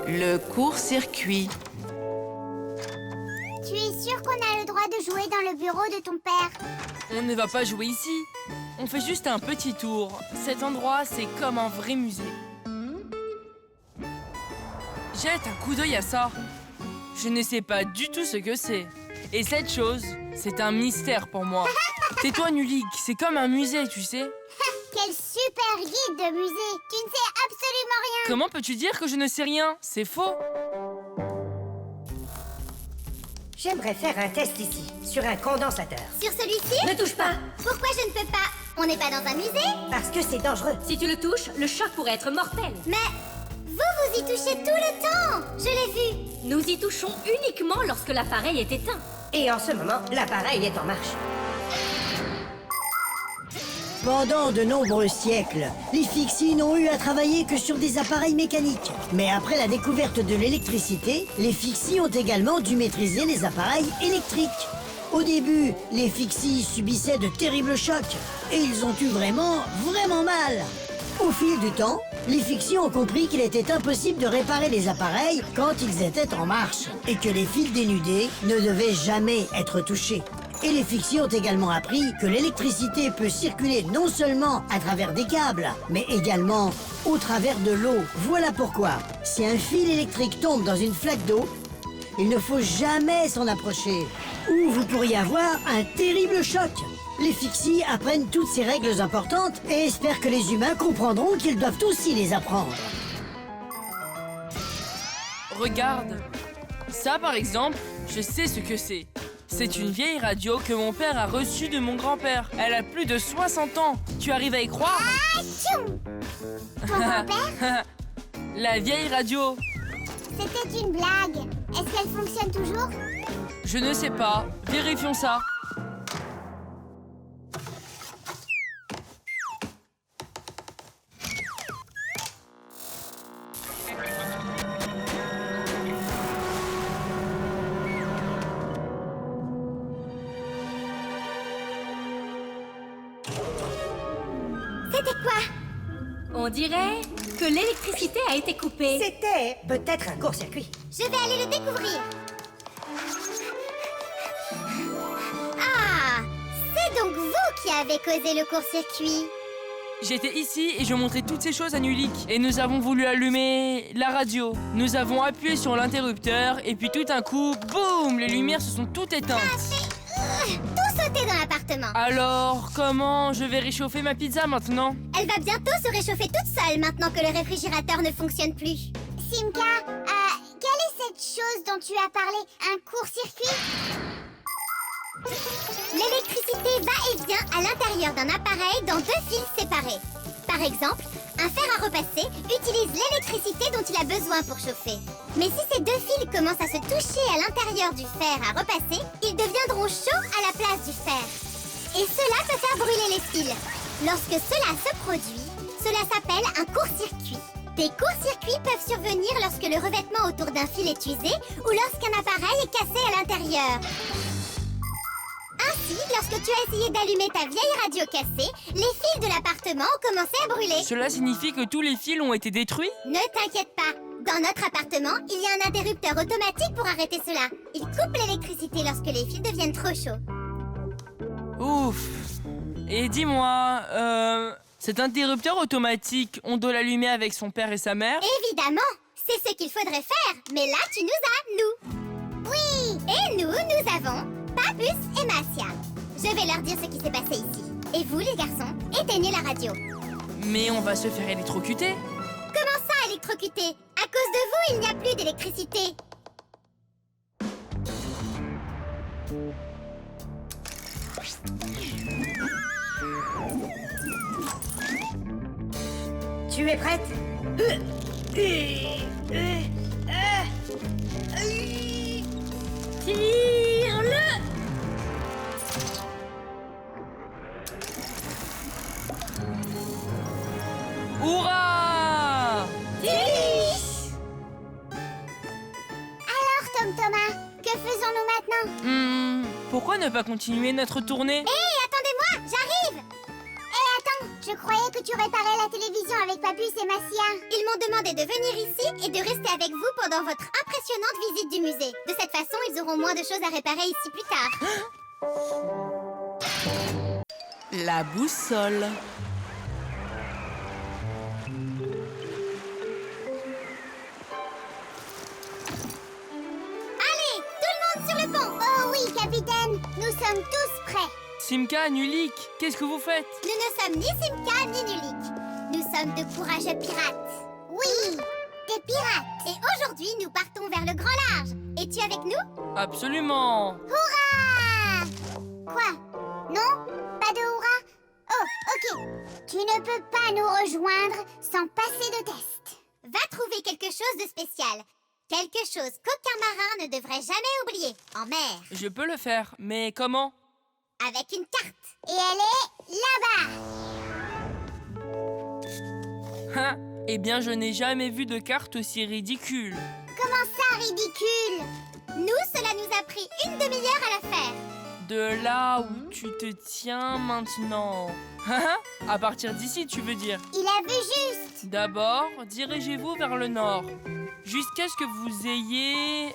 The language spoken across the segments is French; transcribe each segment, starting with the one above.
Le court-circuit. Tu es sûr qu'on a le droit de jouer dans le bureau de ton père? On ne va pas jouer ici. On fait juste un petit tour. Cet endroit, c'est comme un vrai musée. Jette un coup d'œil à ça. Je ne sais pas du tout ce que c'est. Et cette chose, c'est un mystère pour moi. Tais-toi, Nulik, c'est comme un musée, tu sais. Quel super guide de musée! Tu ne sais absolument rien! Comment peux-tu dire que je ne sais rien? C'est faux. J'aimerais faire un test ici, sur un condensateur. Sur celui-ci? Ne touche pas! Pourquoi je ne peux pas? On n'est pas dans un musée? Parce que c'est dangereux. Si tu le touches, le choc pourrait être mortel. Mais vous y touchez tout le temps! Je l'ai vu! Nous y touchons uniquement lorsque l'appareil est éteint. Et en ce moment, l'appareil est en marche. Pendant de nombreux siècles, les Fixies n'ont eu à travailler que sur des appareils mécaniques. Mais après la découverte de l'électricité, les Fixies ont également dû maîtriser les appareils électriques. Au début, les Fixies subissaient de terribles chocs et ils ont eu vraiment mal. Au fil du temps, les Fixies ont compris qu'il était impossible de réparer les appareils quand ils étaient en marche et que les fils dénudés ne devaient jamais être touchés. Et les Fixies ont également appris que l'électricité peut circuler non seulement à travers des câbles, mais également au travers de l'eau. Voilà pourquoi, si un fil électrique tombe dans une flaque d'eau, il ne faut jamais s'en approcher, ou vous pourriez avoir un terrible choc. Les Fixies apprennent toutes ces règles importantes et espèrent que les humains comprendront qu'ils doivent aussi les apprendre. Regarde. Ça, par exemple, je sais ce que c'est. C'est une vieille radio que mon père a reçue de mon grand-père. Elle a plus de 60 ans. Tu arrives à y croire? Atchoum! Ton grand-père? La vieille radio. C'était une blague. Est-ce qu'elle fonctionne toujours? Je ne sais pas. Vérifions ça. C'était quoi? On dirait que l'électricité a été coupée. C'était peut-être un court-circuit. Je vais aller le découvrir. Ah! C'est donc vous qui avez causé le court-circuit. J'étais ici et je montrais toutes ces choses à Nulik. Et nous avons voulu allumer la radio. Nous avons appuyé sur l'interrupteur et puis tout d'un coup, boum! Les lumières se sont toutes éteintes. Tout sauté dans l'appartement. Alors, comment je vais réchauffer ma pizza maintenant? Elle va bientôt se réchauffer toute seule maintenant que le réfrigérateur ne fonctionne plus. Simka, quelle est cette chose dont tu as parlé? Un court-circuit? L'électricité va et vient à l'intérieur d'un appareil dans deux fils séparés. Par exemple, un fer à repasser utilise l'électricité dont il a besoin pour chauffer. Mais si ces deux fils commencent à se toucher à l'intérieur du fer à repasser, ils deviendront chauds à la place du fer. Et cela peut faire brûler les fils. Lorsque cela se produit, cela s'appelle un court-circuit. Des courts-circuits peuvent survenir lorsque le revêtement autour d'un fil est usé ou lorsqu'un appareil est cassé à l'intérieur. Ainsi, lorsque tu as essayé d'allumer ta vieille radio cassée, les fils de l'appartement ont commencé à brûler. Cela signifie que tous les fils ont été détruits? Ne t'inquiète pas. Dans notre appartement, il y a un interrupteur automatique pour arrêter cela. Il coupe l'électricité lorsque les fils deviennent trop chauds. Ouf. Et dis-moi, cet interrupteur automatique, on doit l'allumer avec son père et sa mère? Évidemment, c'est ce qu'il faudrait faire. Mais là, tu nous as, nous. Oui. Et nous avons Papus et Massia. Je vais leur dire ce qui s'est passé ici. Et vous, les garçons, éteignez la radio. Mais on va se faire électrocuter. Comment ça, électrocuter? À cause de vous, il n'y a plus d'électricité. Tu es prête? Tire-le! Hurrah! Alors, Tom Thomas, que faisons-nous maintenant? Pourquoi ne pas continuer notre tournée? Hé, attendez-moi, j'arrive! Hé, attends, je croyais que tu réparer la télévision avec Papus et Massia. Ils m'ont demandé de venir ici et de rester avec vous pendant votre impressionnante visite du musée. De cette façon, ils auront moins de choses à réparer ici plus tard. La boussole. Allez, tout le monde sur le pont. Oh oui, capitaine, nous sommes tous prêts. Simka, Nulik, qu'est-ce que vous faites? Nous ne sommes ni Simka ni Nulik. Nous sommes de courageux pirates. Oui, des pirates. Et aujourd'hui, nous partons vers le grand large. Es-tu avec nous? Absolument. Hurrah! Quoi? Non? Pas de hurrah? Oh, ok. Tu ne peux pas nous rejoindre sans passer de test. Va trouver quelque chose de spécial. Quelque chose qu'aucun marin ne devrait jamais oublier en mer. Je peux le faire, mais comment? Avec une carte. Et elle est là-bas. Hein? Eh bien, je n'ai jamais vu de carte aussi ridicule. Comment ça, ridicule? Nous, cela nous a pris une demi-heure à la faire. De là où tu te tiens maintenant. À partir d'ici, tu veux dire? Il a vu juste. D'abord, dirigez-vous vers le nord. Jusqu'à ce que vous ayez...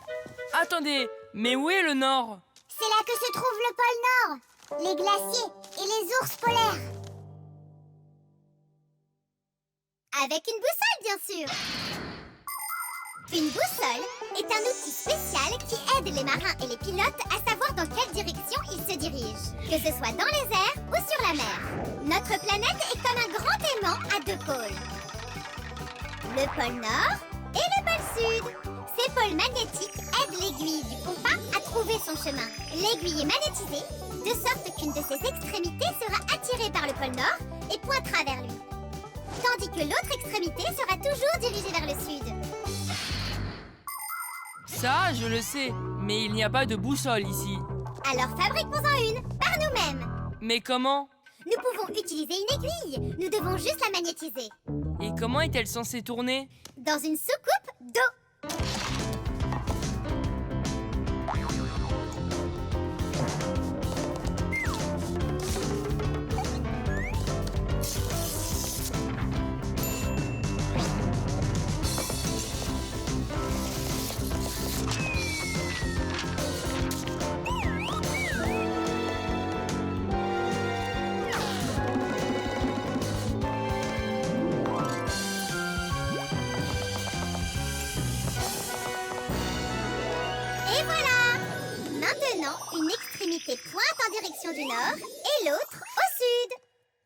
Attendez, mais où est le nord? C'est là que se trouve le pôle Nord. Les glaciers et les ours polaires. Avec une boussole, bien sûr. Une boussole est un outil spécial qui aide les marins et les pilotes à savoir dans quelle direction ils se dirigent, que ce soit dans les airs ou sur la mer. Notre planète est comme un grand aimant à deux pôles. Le pôle Nord et le pôle Sud. Ces pôles magnétiques aident l'aiguille du compas à trouver son chemin. L'aiguille est magnétisée, de sorte qu'une de ses extrémités sera attirée par le pôle Nord et pointera vers lui. Tandis que l'autre extrémité sera toujours dirigée vers le Sud. Ça, je le sais, mais il n'y a pas de boussole ici. Alors fabriquons-en une, par nous-mêmes. Mais comment? Nous pouvons utiliser une aiguille. Nous devons juste la magnétiser. Et comment est-elle censée tourner? Dans une soucoupe d'eau. Et voilà! Maintenant, une extrémité pointe en direction du nord et l'autre au sud.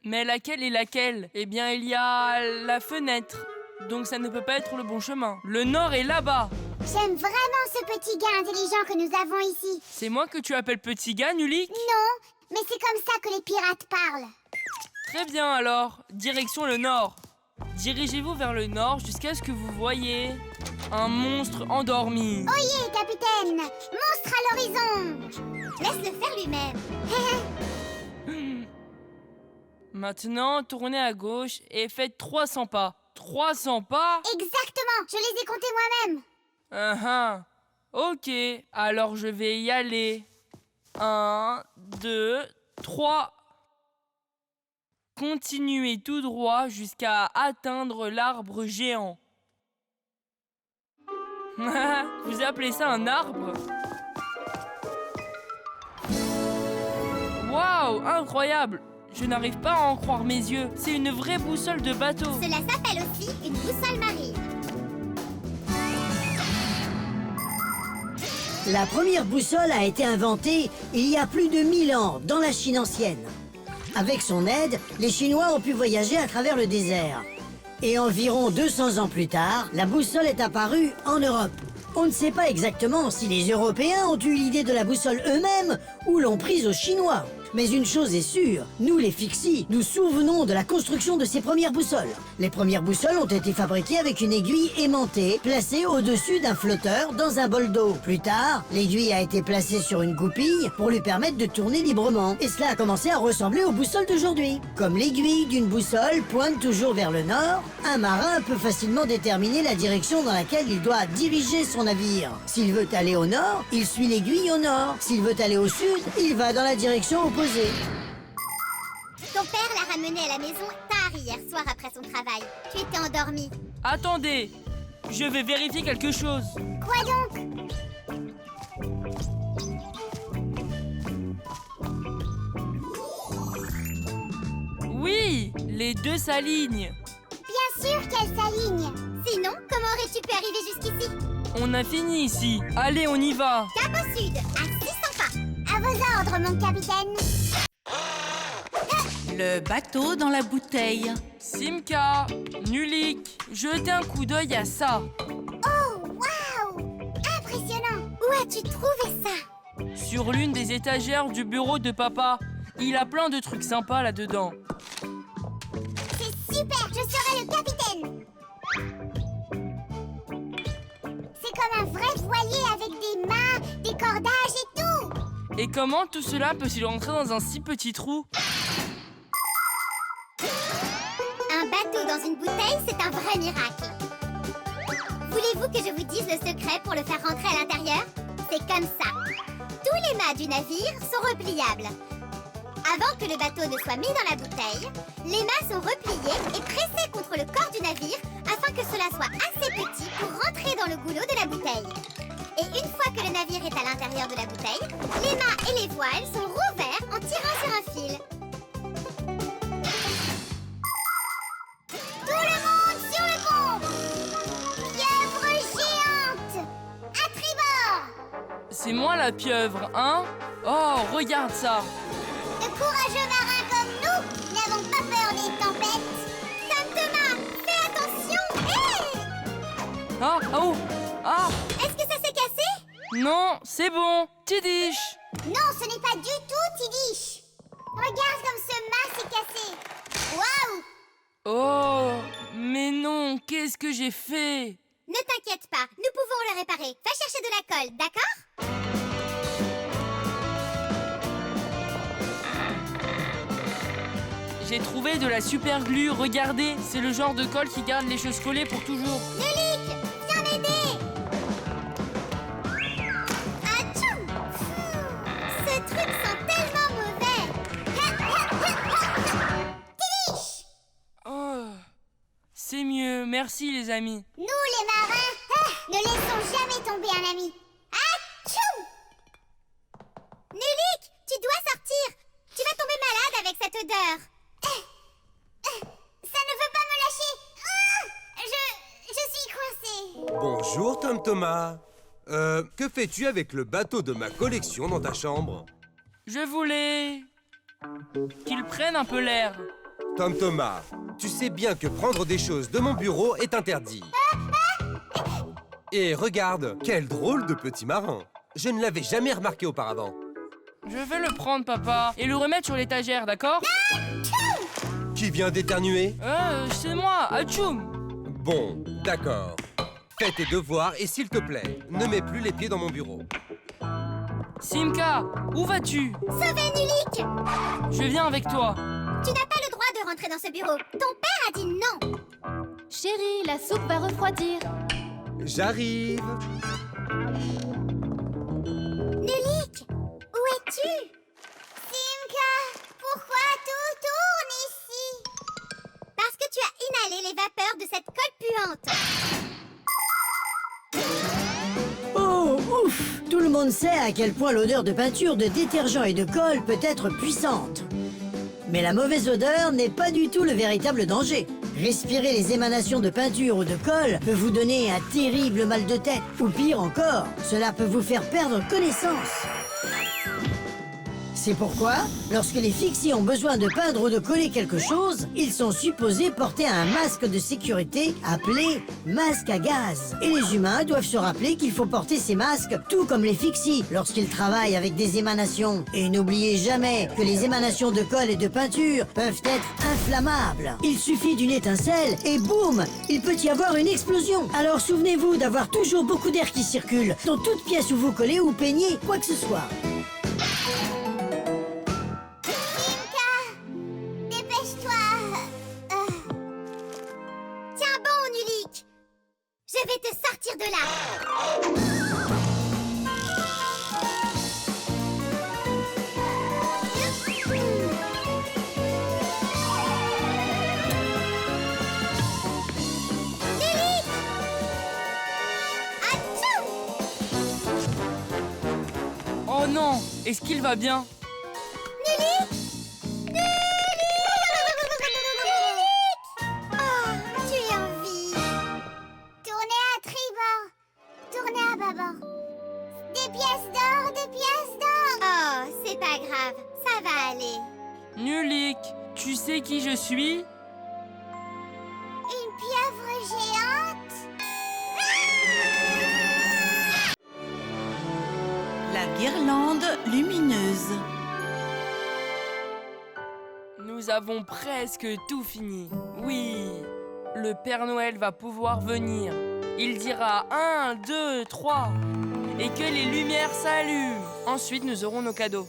Mais laquelle est laquelle? Eh bien, il y a la fenêtre. Donc ça ne peut pas être le bon chemin. Le nord est là-bas. J'aime vraiment ce petit gars intelligent que nous avons ici. C'est moi que tu appelles petit gars, Nulik? Non, mais c'est comme ça que les pirates parlent. Très bien alors, direction le nord. Dirigez-vous vers le nord jusqu'à ce que vous voyez un monstre endormi. Oyez, capitaine! Monstre à l'horizon! Laisse-le faire lui-même. Maintenant, tournez à gauche et faites 300 pas. 300 pas? Exactement, je les ai comptés moi-même. Ok, alors je vais y aller. 1, 2, 3. Continuez tout droit jusqu'à atteindre l'arbre géant. Vous appelez ça un arbre? Waouh, incroyable! Je n'arrive pas à en croire mes yeux. C'est une vraie boussole de bateau. Cela s'appelle aussi une boussole marine. La première boussole a été inventée il y a plus de 1000 ans dans la Chine ancienne. Avec son aide, les Chinois ont pu voyager à travers le désert. Et environ 200 ans plus tard, la boussole est apparue en Europe. On ne sait pas exactement si les Européens ont eu l'idée de la boussole eux-mêmes ou l'ont prise aux Chinois. Mais une chose est sûre, nous les Fixies, nous souvenons de la construction de ces premières boussoles. Les premières boussoles ont été fabriquées avec une aiguille aimantée, placée au-dessus d'un flotteur dans un bol d'eau. Plus tard, l'aiguille a été placée sur une goupille pour lui permettre de tourner librement. Et cela a commencé à ressembler aux boussoles d'aujourd'hui. Comme l'aiguille d'une boussole pointe toujours vers le nord, un marin peut facilement déterminer la direction dans laquelle il doit diriger son navire. S'il veut aller au nord, il suit l'aiguille au nord. S'il veut aller au sud, il va dans la direction opposée. Ton père l'a ramené à la maison tard Harry hier soir après son travail. Tu étais endormi. Attendez, je vais vérifier quelque chose. Quoi donc? Oui, les deux s'alignent. Bien sûr qu'elle s'aligne. Sinon, comment aurais-tu pu arriver jusqu'ici? On a fini ici. Allez, on y va. Cap au sud, à 600 pas. À vos ordres, mon capitaine. Le bateau dans la bouteille. Simka, Nulik, jetez un coup d'œil à ça. Oh, waouh! Impressionnant. Où as-tu trouvé ça? Sur l'une des étagères du bureau de papa. Il a plein de trucs sympas là-dedans. C'est super, je serai le capitaine. C'est comme un vrai voilier avec des mâts, des cordages et tout. Et comment tout cela peut-il rentrer dans un si petit trou? Un bateau dans une bouteille, c'est un vrai miracle. Voulez-vous que je vous dise le secret pour le faire rentrer à l'intérieur? C'est comme ça. Tous les mâts du navire sont repliables. Avant que le bateau ne soit mis dans la bouteille, les mâts sont repliés et pressés contre le corps du navire afin que cela soit assez petit pour rentrer dans le goulot de la bouteille. Et une fois que le navire est à l'intérieur de la bouteille, les mâts et les voiles sont rouverts en tirant sur un fil. Tout le monde sur le pont! Pieuvre géante! À tribord! C'est moi la pieuvre, hein? Oh, regarde ça! De courageux marins comme nous n'avons pas peur des tempêtes. Tom Thomas, fais attention! Hé! Ah, oh! Ah! Est-ce que ça s'est cassé? Non, c'est bon! Tidiche! Non, ce n'est pas du tout Tidiche. Regarde comme ce mât s'est cassé. Waouh! Oh! Mais non, qu'est-ce que j'ai fait? Ne t'inquiète pas, nous pouvons le réparer. Va chercher de la colle, d'accord? J'ai trouvé de la super glue, regardez! C'est le genre de colle qui garde les choses collées pour toujours. Nulik, viens m'aider! Atchoum! Ce truc sent tellement mauvais! Tidiche! Oh! C'est mieux, merci les amis. Nous, les marins, ne laissons jamais tomber un ami. Atchoum! Nulik, tu dois sortir. Tu vas tomber malade avec cette odeur. Ça ne veut pas me lâcher. Je suis coincée. Bonjour Tom Thomas. Que fais-tu avec le bateau de ma collection dans ta chambre? Je voulais... qu'ils prennent un peu l'air. Tom Thomas, tu sais bien que prendre des choses de mon bureau est interdit. Et regarde, quel drôle de petit marin. Je ne l'avais jamais remarqué auparavant. Je vais le prendre, papa, et le remettre sur l'étagère, d'accord? Qui vient d'éternuer? C'est moi, Atchoum! Bon, d'accord. Fais tes devoirs et s'il te plaît, ne mets plus les pieds dans mon bureau. Simka, où vas-tu? Sauvez Nulik. Je viens avec toi. Tu n'as pas le droit de rentrer dans ce bureau. Ton père a dit non. Chérie, la soupe va refroidir. J'arrive. Nulik, où es-tu? Simka, pourquoi tout tourne ici? Parce que tu as inhalé les vapeurs de cette colle puante. Oh, ouf! Tout le monde sait à quel point l'odeur de peinture, de détergent et de colle peut être puissante. Mais la mauvaise odeur n'est pas du tout le véritable danger. Respirer les émanations de peinture ou de colle peut vous donner un terrible mal de tête. Ou pire encore, cela peut vous faire perdre connaissance. C'est pourquoi, lorsque les fixies ont besoin de peindre ou de coller quelque chose, ils sont supposés porter un masque de sécurité appelé masque à gaz. Et les humains doivent se rappeler qu'il faut porter ces masques, tout comme les fixies, lorsqu'ils travaillent avec des émanations. Et n'oubliez jamais que les émanations de colle et de peinture peuvent être inflammables. Il suffit d'une étincelle et boum, il peut y avoir une explosion. Alors souvenez-vous d'avoir toujours beaucoup d'air qui circule dans toute pièce où vous collez ou peignez quoi que ce soit. Je vais te sortir de là. non, est-ce qu'il va bien? Oh, tu es en vie. Tournez à tribord. Tournez à bâbord. Des pièces d'or, des pièces d'or. Oh, c'est pas grave, ça va aller. Nulik, tu sais qui je suis? Une pieuvre géante. La guirlande lumineuse. Nous avons presque tout fini. Oui, le Père Noël va pouvoir venir. Il dira 1, 2, 3 et que les lumières s'allument. Ensuite, nous aurons nos cadeaux.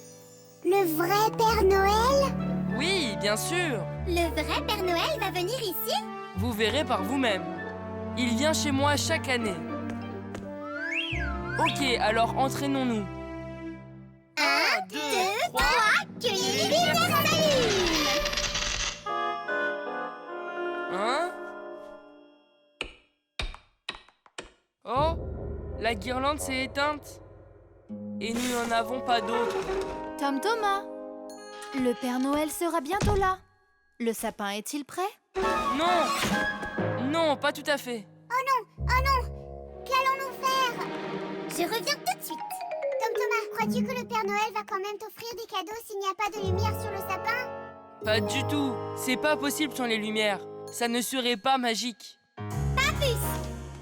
Le vrai Père Noël? Oui, bien sûr. Le vrai Père Noël va venir ici? Vous verrez par vous-même. Il vient chez moi chaque année. Ok, alors entraînons-nous. 1, 2, 3, que les lumières s'allument! Hein? Oh, la guirlande s'est éteinte. Et nous n'en avons pas d'autre. Tom Thomas, le Père Noël sera bientôt là. Le sapin est-il prêt? Non! Non, pas tout à fait. Oh non! Qu'allons-nous faire? Je reviens tout de suite. Tom Thomas, crois-tu que le Père Noël va quand même t'offrir des cadeaux s'il n'y a pas de lumière sur le sapin? Pas du tout. C'est pas possible sans les lumières. Ça ne serait pas magique. Papus!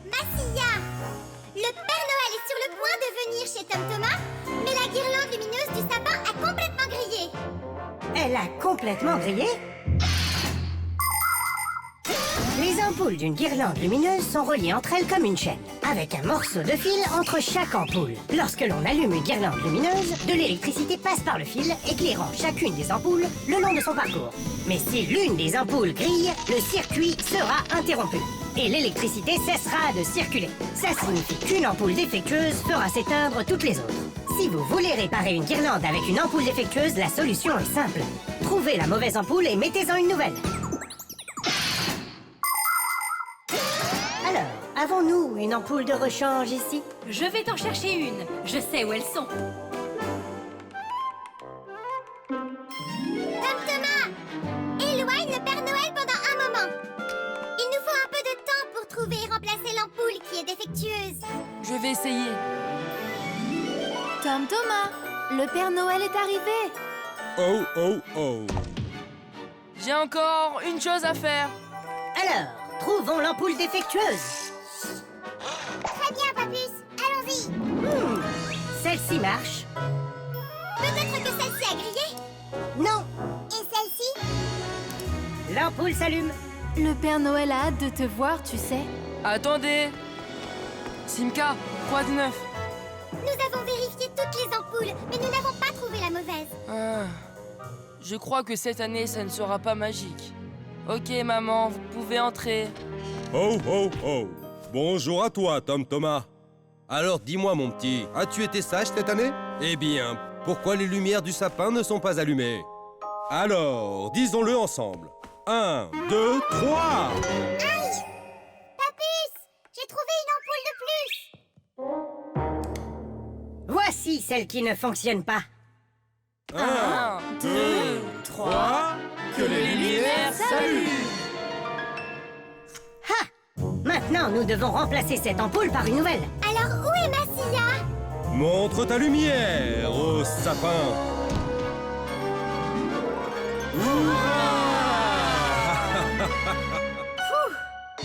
Massia! Le Père Noël est sur le point de venir chez Tom Thomas, mais la guirlande lumineuse du sapin a complètement grillé. Elle a complètement grillé? Les ampoules d'une guirlande lumineuse sont reliées entre elles comme une chaîne, avec un morceau de fil entre chaque ampoule. Lorsque l'on allume une guirlande lumineuse, de l'électricité passe par le fil, éclairant chacune des ampoules le long de son parcours. Mais si l'une des ampoules grille, le circuit sera interrompu et l'électricité cessera de circuler. Ça signifie qu'une ampoule défectueuse fera s'éteindre toutes les autres. Si vous voulez réparer une guirlande avec une ampoule défectueuse, la solution est simple. Trouvez la mauvaise ampoule et mettez-en une nouvelle. Alors, avons-nous une ampoule de rechange ici? Je vais t'en chercher une. Je sais où elles sont. Tom Thomas! Éloigne le Père Noël pendant un moment. Il nous faut un peu de temps pour trouver et remplacer l'ampoule qui est défectueuse. Je vais essayer. Tom Thomas, le Père Noël est arrivé. Oh, oh, oh. J'ai encore une chose à faire. Alors, trouvons l'ampoule défectueuse. Très bien, Papus. Allons-y. Celle-ci marche. Peut-être que celle-ci a grillé. Non, Et celle-ci? l'ampoule s'allume. Le Père Noël a hâte de te voir, tu sais. Attendez. Simka, quoi de neuf? Nous avons vérifié toutes les ampoules, mais nous n'avons pas trouvé la mauvaise. Je crois que cette année, ça ne sera pas magique. Ok, maman, vous pouvez entrer. Oh, oh, oh. Bonjour à toi, Tom Thomas. Alors dis-moi, mon petit, as-tu été sage cette année? Eh bien, pourquoi les lumières du sapin ne sont pas allumées? Alors, disons-le ensemble. 1, 2, 3. Papus, j'ai trouvé une ampoule de plus. Voici celle qui ne fonctionne pas. 1, 2, 3, que les lumières s'allument. Ha! Maintenant, nous devons remplacer cette ampoule par une nouvelle. Alors, où est Massia? Montre ta lumière au sapin.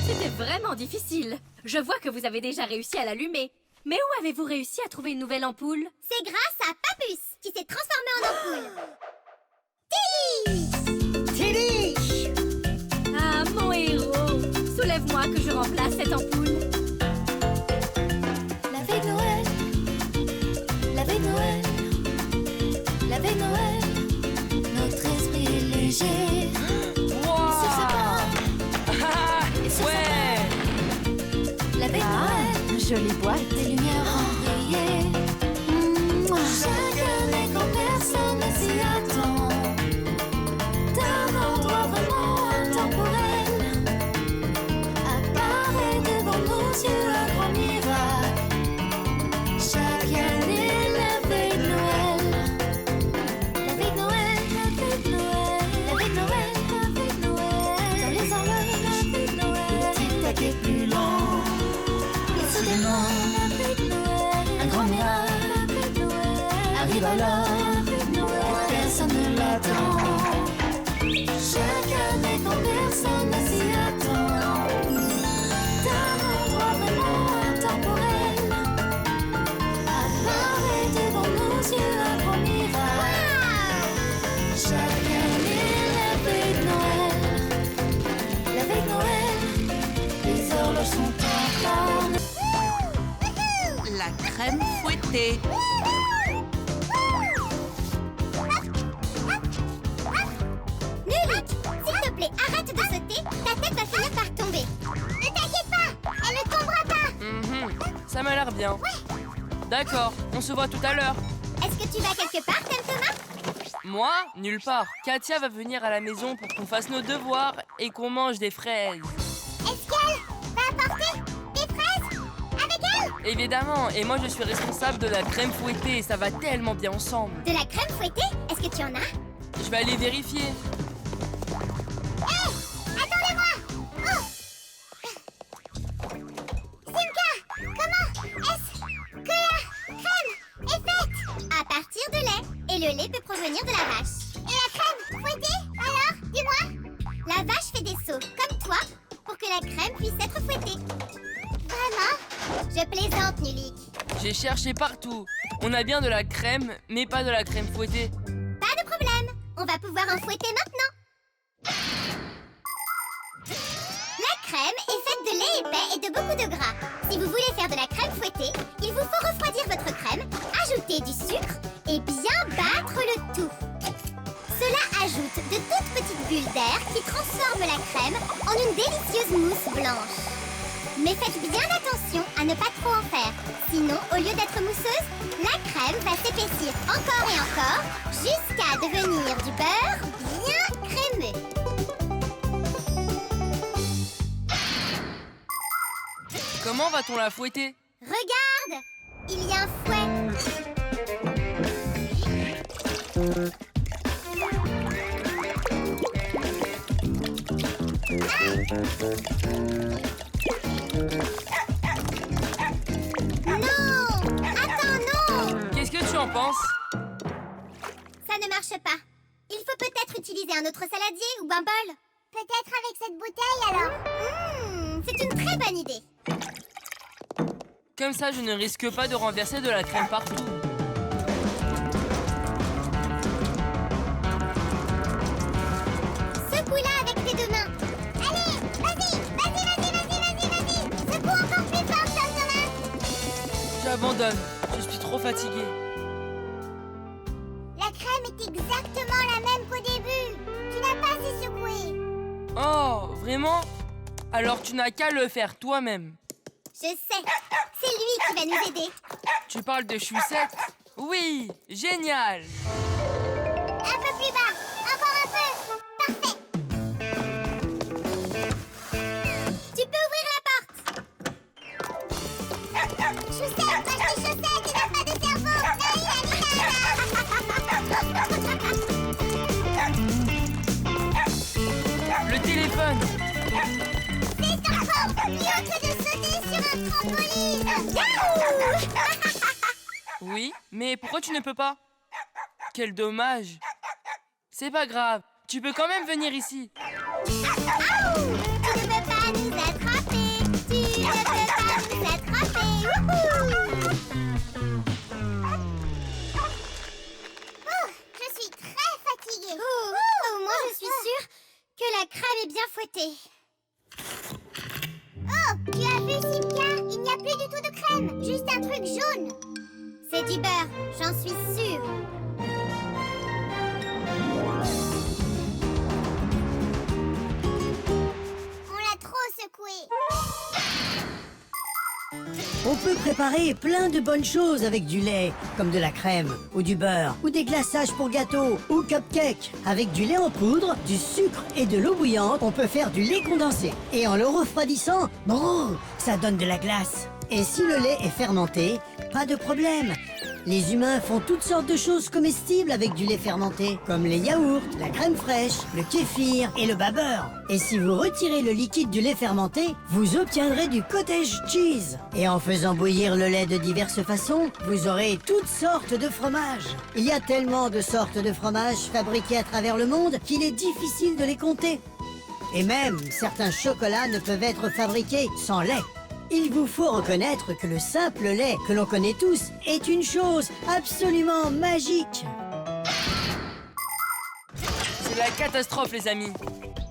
C'était vraiment difficile. Je vois que vous avez déjà réussi à l'allumer. Mais où avez-vous réussi à trouver une nouvelle ampoule? C'est grâce à Papus, qui s'est transformé en ampoule. Tilly! Ah, mon héros! Soulève-moi que je remplace cette ampoule. La veille de Noël, la veille de Noël, la veille de Noël, notre esprit est léger. Wow. Sur ce pas, Ouais. la veille de Noël, jolie boîte, des lumières enrayées. Chaque année quand personne ne s'y attend, d'un endroit vraiment intemporel, apparaît devant nos yeux un grand miracle. Chaque année, la veille de Noël. moment, un grand miracle arrive alors, personne ne l'attend. Chaque année quand personne ne s'y attend, d'un endroit vraiment intemporel, apparaît devant nos yeux un grand miracle. Chaque année la veille de Noël, la veille de Noël, les horloges sont en panne. La crème fouettée. Nulik, s'il te plaît, arrête de sauter. Ta tête va finir par tomber. Ne t'inquiète pas, elle ne tombera pas. Ça m'a l'air bien. D'accord, on se voit tout à l'heure. Est-ce que tu vas quelque part, Thomas? Moi, nulle part. Katia va venir à la maison pour qu'on fasse nos devoirs et qu'on mange des fraises. Est-ce qu'elle va apporter des fraises avec elle? Évidemment, et moi je suis responsable de la crème fouettée, ça va tellement bien ensemble. De la crème fouettée? Est-ce que tu en as? Je vais aller vérifier. Hé! Attendez-moi! Oh! Simka, comment est-ce que la crème est faite? À partir de lait. Et le lait peut provenir de la vache. Et la crème fouettée? Alors, dis-moi. La vache fait des sauts, comme toi, pour que la crème puisse être fouettée. Vraiment? Je plaisante, Nulik. J'ai cherché partout. On a bien de la crème, mais pas de la crème fouettée. Pas de problème. On va pouvoir en fouetter maintenant. La crème est faite de lait épais et de beaucoup de gras. Si vous voulez faire de la crème fouettée, il vous faut refroidir votre crème, ajouter du sucre et bien battre le tout. Cela ajoute de toutes petites bulles d'air qui transforment la crème en une délicieuse mousse blanche. Mais faites bien attention à ne pas trop en faire. Sinon, au lieu d'être mousseuse, la crème va s'épaissir encore et encore jusqu'à devenir du beurre bien crémeux. Comment va-t-on la fouetter? Regarde! Il y a un fouet. Non! Attends, non! Qu'est-ce que tu en penses? Ça ne marche pas. Il faut peut-être utiliser un autre saladier ou un bol. Peut-être avec cette bouteille alors. C'est une très bonne idée. Comme ça, je ne risque pas de renverser de la crème partout. Secoue-la avec tes deux mains. Allez, vas-y. Secoue encore plus fort, Thomas. J'abandonne. Je suis trop fatiguée. La crème est exactement la même qu'au début. Tu n'as pas assez secoué. Oh, vraiment? Alors tu n'as qu'à le faire toi-même. Je sais. C'est lui qui va nous aider. Tu parles de choussette? Oui, génial. Un peu plus bas. Encore un peu. Parfait. Tu peux ouvrir la porte. Chaussette, moi je dis chaussette, il n'a pas de cerveau. Le téléphone. C'est encore mieux que de sauter sur un trampoline. Yahoo! Oui, mais pourquoi tu ne peux pas? Quel dommage. C'est pas grave, tu peux quand même venir ici. Aouh! Tu ne peux pas nous attraper. Tu ne peux pas nous attraper. Wouhou! Oh, je suis très fatiguée. Moi, je suis sûre que la crème est bien fouettée. Oh, tu as vu, Simka? Il n'y a plus du tout de crème, juste un truc jaune. C'est du beurre, j'en suis sûre. On l'a trop secoué. On peut préparer plein de bonnes choses avec du lait, comme de la crème, ou du beurre, ou des glaçages pour gâteaux, ou cupcakes. Avec du lait en poudre, du sucre et de l'eau bouillante, on peut faire du lait condensé. Et en le refroidissant, bon, ça donne de la glace. Et si le lait est fermenté, pas de problème. Les humains font toutes sortes de choses comestibles avec du lait fermenté, comme les yaourts, la crème fraîche, le kéfir et le babeur. Et si vous retirez le liquide du lait fermenté, vous obtiendrez du cottage cheese. Et en faisant bouillir le lait de diverses façons, vous aurez toutes sortes de fromages. Il y a tellement de sortes de fromages fabriqués à travers le monde qu'il est difficile de les compter. Et même, certains chocolats ne peuvent être fabriqués sans lait. Il vous faut reconnaître que le simple lait que l'on connaît tous est une chose absolument magique. C'est la catastrophe, les amis.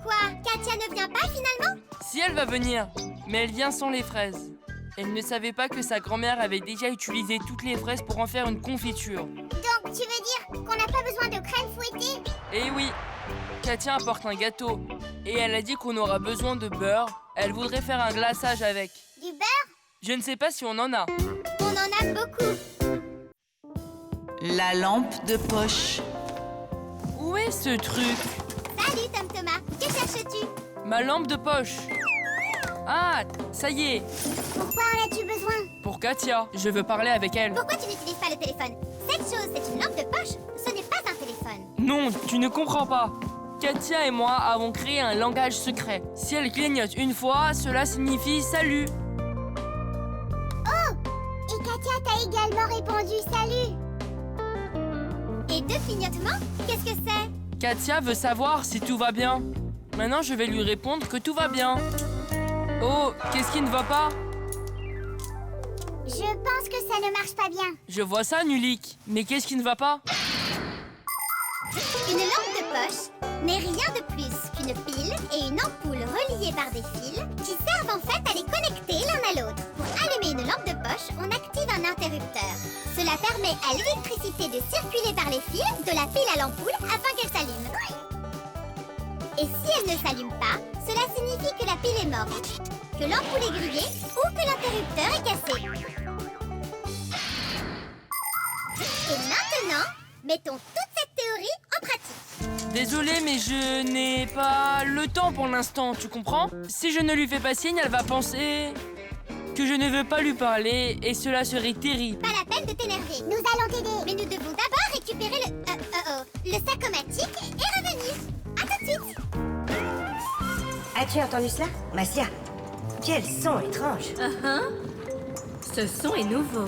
Quoi? Katia ne vient pas finalement? Si elle va venir, mais elle vient sans les fraises. Elle ne savait pas que sa grand-mère avait déjà utilisé toutes les fraises pour en faire une confiture. Donc tu veux dire qu'on n'a pas besoin de crème fouettée? Eh oui, Katia apporte un gâteau. Et elle a dit qu'on aura besoin de beurre. Elle voudrait faire un glaçage avec. Du beurre? Je ne sais pas si on en a. On en a beaucoup. La lampe de poche. Où est ce truc? Salut Tom Thomas, que cherches-tu? Ma lampe de poche. Ah, ça y est. Pourquoi en as-tu besoin? Pour Katia, je veux parler avec elle. Pourquoi tu n'utilises pas le téléphone? Cette chose, c'est une lampe de poche, ce n'est pas un téléphone. Non, tu ne comprends pas. Katia et moi avons créé un langage secret. Si elle clignote une fois, cela signifie salut. Oh! Et Katia t'a également répondu salut. Et deux clignotements? Qu'est-ce que c'est? Katia veut savoir si tout va bien. Maintenant, je vais lui répondre que tout va bien. Oh, qu'est-ce qui ne va pas? Je pense que ça ne marche pas bien. Je vois ça, Nulik. Mais qu'est-ce qui ne va pas? Une lampe de poche n'est rien de plus qu'une pile et une ampoule reliées par des fils qui servent en fait à les connecter l'un à l'autre. Pour allumer une lampe de poche, on active un interrupteur. Cela permet à l'électricité de circuler par les fils de la pile à l'ampoule afin qu'elle s'allume. Et si elle ne s'allume pas, cela signifie que la pile est morte, que l'ampoule est grillée ou que l'interrupteur est cassé. Et maintenant, mettons toute cette théorie en pratique. Désolé, mais je n'ai pas le temps pour l'instant, tu comprends? Si je ne lui fais pas signe, elle va penser que je ne veux pas lui parler et cela serait terrible. Pas la peine de t'énerver. Nous allons t'aider. Mais nous devons d'abord récupérer le sacomatique et revenir. À tout de suite. As-tu entendu cela, Massia? Quel son étrange! Ce son est nouveau.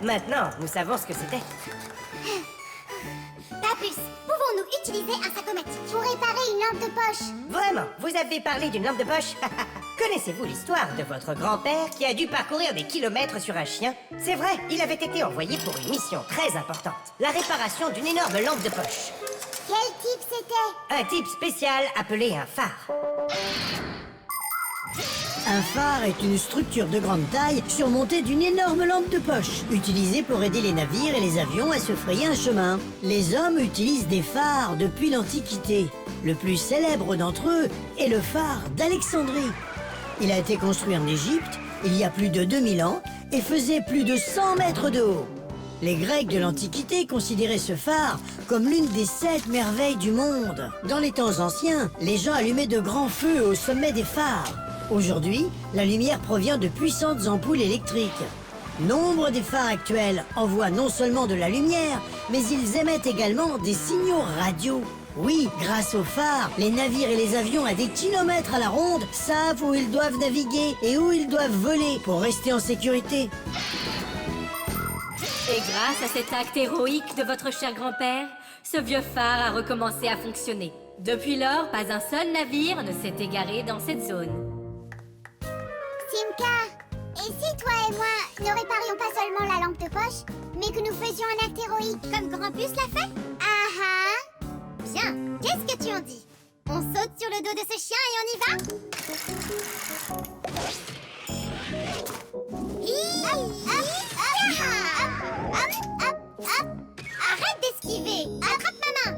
Maintenant, nous savons ce que c'était. Papus, pouvons-nous utiliser un sacomatique pour réparer une lampe de poche? Vraiment, vous avez parlé d'une lampe de poche? Connaissez-vous l'histoire de votre grand-père qui a dû parcourir des kilomètres sur un chien? C'est vrai, il avait été envoyé pour une mission très importante. La réparation d'une énorme lampe de poche. Quel type c'était? Un type spécial appelé un phare. Un phare est une structure de grande taille surmontée d'une énorme lampe de poche, utilisée pour aider les navires et les avions à se frayer un chemin. Les hommes utilisent des phares depuis l'Antiquité. Le plus célèbre d'entre eux est le phare d'Alexandrie. Il a été construit en Égypte il y a plus de 2000 ans et faisait plus de 100 mètres de haut. Les Grecs de l'Antiquité considéraient ce phare comme l'une des 7 merveilles du monde. Dans les temps anciens, les gens allumaient de grands feux au sommet des phares. Aujourd'hui, la lumière provient de puissantes ampoules électriques. Nombre des phares actuels envoient non seulement de la lumière, mais ils émettent également des signaux radio. Oui, grâce aux phares, les navires et les avions à des kilomètres à la ronde savent où ils doivent naviguer et où ils doivent voler pour rester en sécurité. Et grâce à cet acte héroïque de votre cher grand-père, ce vieux phare a recommencé à fonctionner. Depuis lors, pas un seul navire ne s'est égaré dans cette zone. Simka, et si toi et moi ne réparions pas seulement la lampe de poche, mais que nous faisions un acte héroïque comme Grampus l'a fait? Ah ah! Bien, qu'est-ce que tu en dis? On saute sur le dos de ce chien et on y va? Hop. Arrête d'esquiver! Attrape ma main!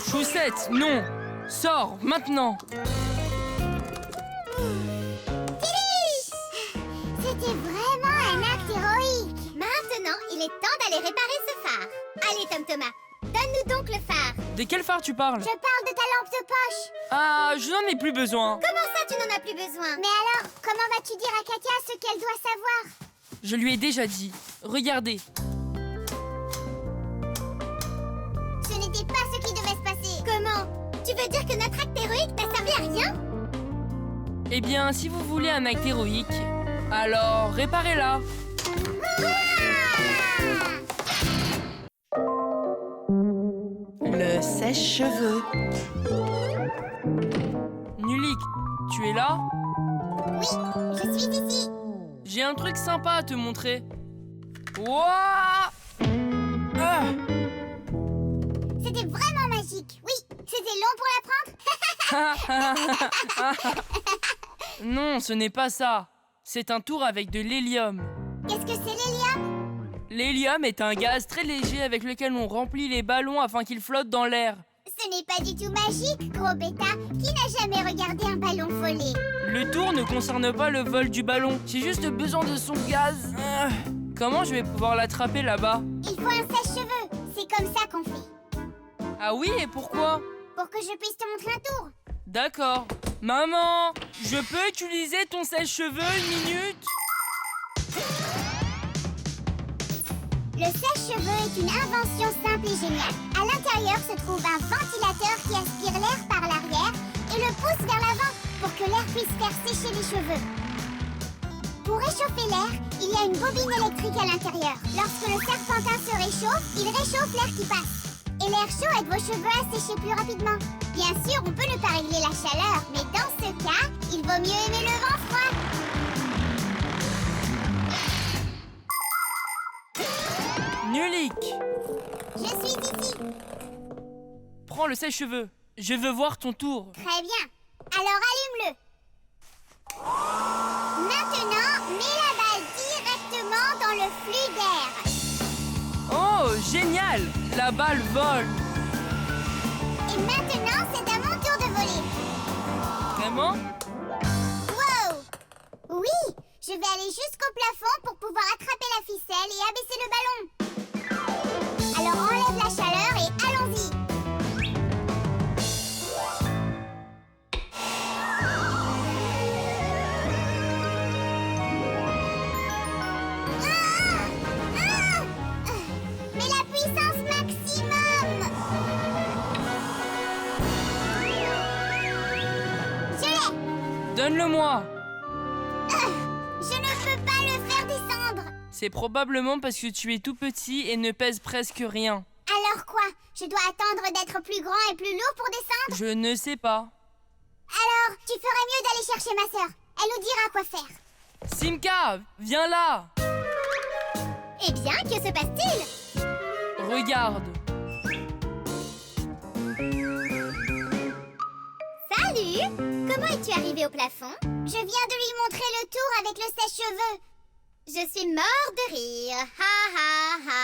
Choussette, non! Sors, maintenant! C'était vraiment un acte héroïque. Maintenant, il est temps d'aller réparer ce phare. Allez, Tom Thomas, donne-nous donc le phare. De quel phare tu parles? Je parle de ta lampe de poche. Ah, je n'en ai plus besoin. Comment ça, tu n'en as plus besoin? Mais alors, comment vas-tu dire à Katia ce qu'elle doit savoir? Je lui ai déjà dit. Regardez. Ce n'était pas ce qui devait se passer. Comment? Tu veux dire que notre acte héroïque n'a servi à rien? Eh bien, si vous voulez un acte héroïque, alors réparez-la. Le sèche-cheveux. Nulik, tu es là? Oui, je suis ici. J'ai un truc sympa à te montrer. Wouah! Ah! C'était vraiment magique. Oui, c'était long pour l'apprendre. Non, ce n'est pas ça. C'est un tour avec de l'hélium. Qu'est-ce que c'est l'hélium? L'hélium est un gaz très léger avec lequel on remplit les ballons afin qu'ils flottent dans l'air. Ce n'est pas du tout magique, gros bêta. Qui n'a jamais regardé un ballon voler? Le tour ne concerne pas le vol du ballon. J'ai juste besoin de son gaz. Comment je vais pouvoir l'attraper là-bas? Il faut un sèche-cheveux. C'est comme ça qu'on fait. Ah oui, et pourquoi? Pour que je puisse te montrer un tour. D'accord. Maman, je peux utiliser ton sèche-cheveux une minute? Le sèche-cheveux est une invention simple et géniale. À l'intérieur se trouve un ventilateur qui aspire l'air par l'arrière et le pousse vers l'avant pour que l'air puisse faire sécher les cheveux. Pour réchauffer l'air, il y a une bobine électrique à l'intérieur. Lorsque le serpentin se réchauffe, il réchauffe l'air qui passe. Et l'air chaud aide vos cheveux à sécher plus rapidement. Bien sûr, on peut ne pas régler la chaleur, mais dans ce cas, il vaut mieux aimer le vent froid. Nulik, Je suis ici. prends le sèche-cheveux. Je veux voir ton tour. Très bien. Alors allume-le. Maintenant, mets la balle directement dans le flux d'air. Oh, génial! La balle vole. Et maintenant, c'est à mon tour de voler. Vraiment? Wow! Oui, je vais aller jusqu'au plafond pour pouvoir attraper la ficelle et abaisser le ballon. Alors enlève la chaleur et allons-y. Mais la puissance maximum! Je l'ai! Donne-le-moi. Je ne peux pas le faire descendre. C'est probablement parce que tu es tout petit et ne pèses presque rien. Alors quoi? Je dois attendre d'être plus grand et plus lourd pour descendre? Je ne sais pas. Alors, tu ferais mieux d'aller chercher ma sœur. Elle nous dira quoi faire. Simka, viens là. Eh bien, que se passe-t-il? Regarde. Salut! Comment es-tu arrivé au plafond? Je viens de lui montrer le tour avec le sèche-cheveux. Je suis mort de rire. Ha ha ha.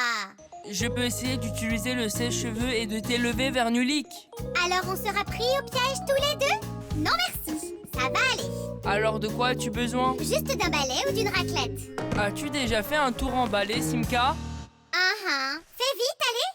Je peux essayer d'utiliser le sèche-cheveux et de t'élever vers Nulik. Alors on sera pris au piège tous les deux? Non merci, ça va aller. Alors de quoi as-tu besoin? Juste d'un balai ou d'une raclette. As-tu déjà fait un tour en balai, Simka? Fais vite, allez.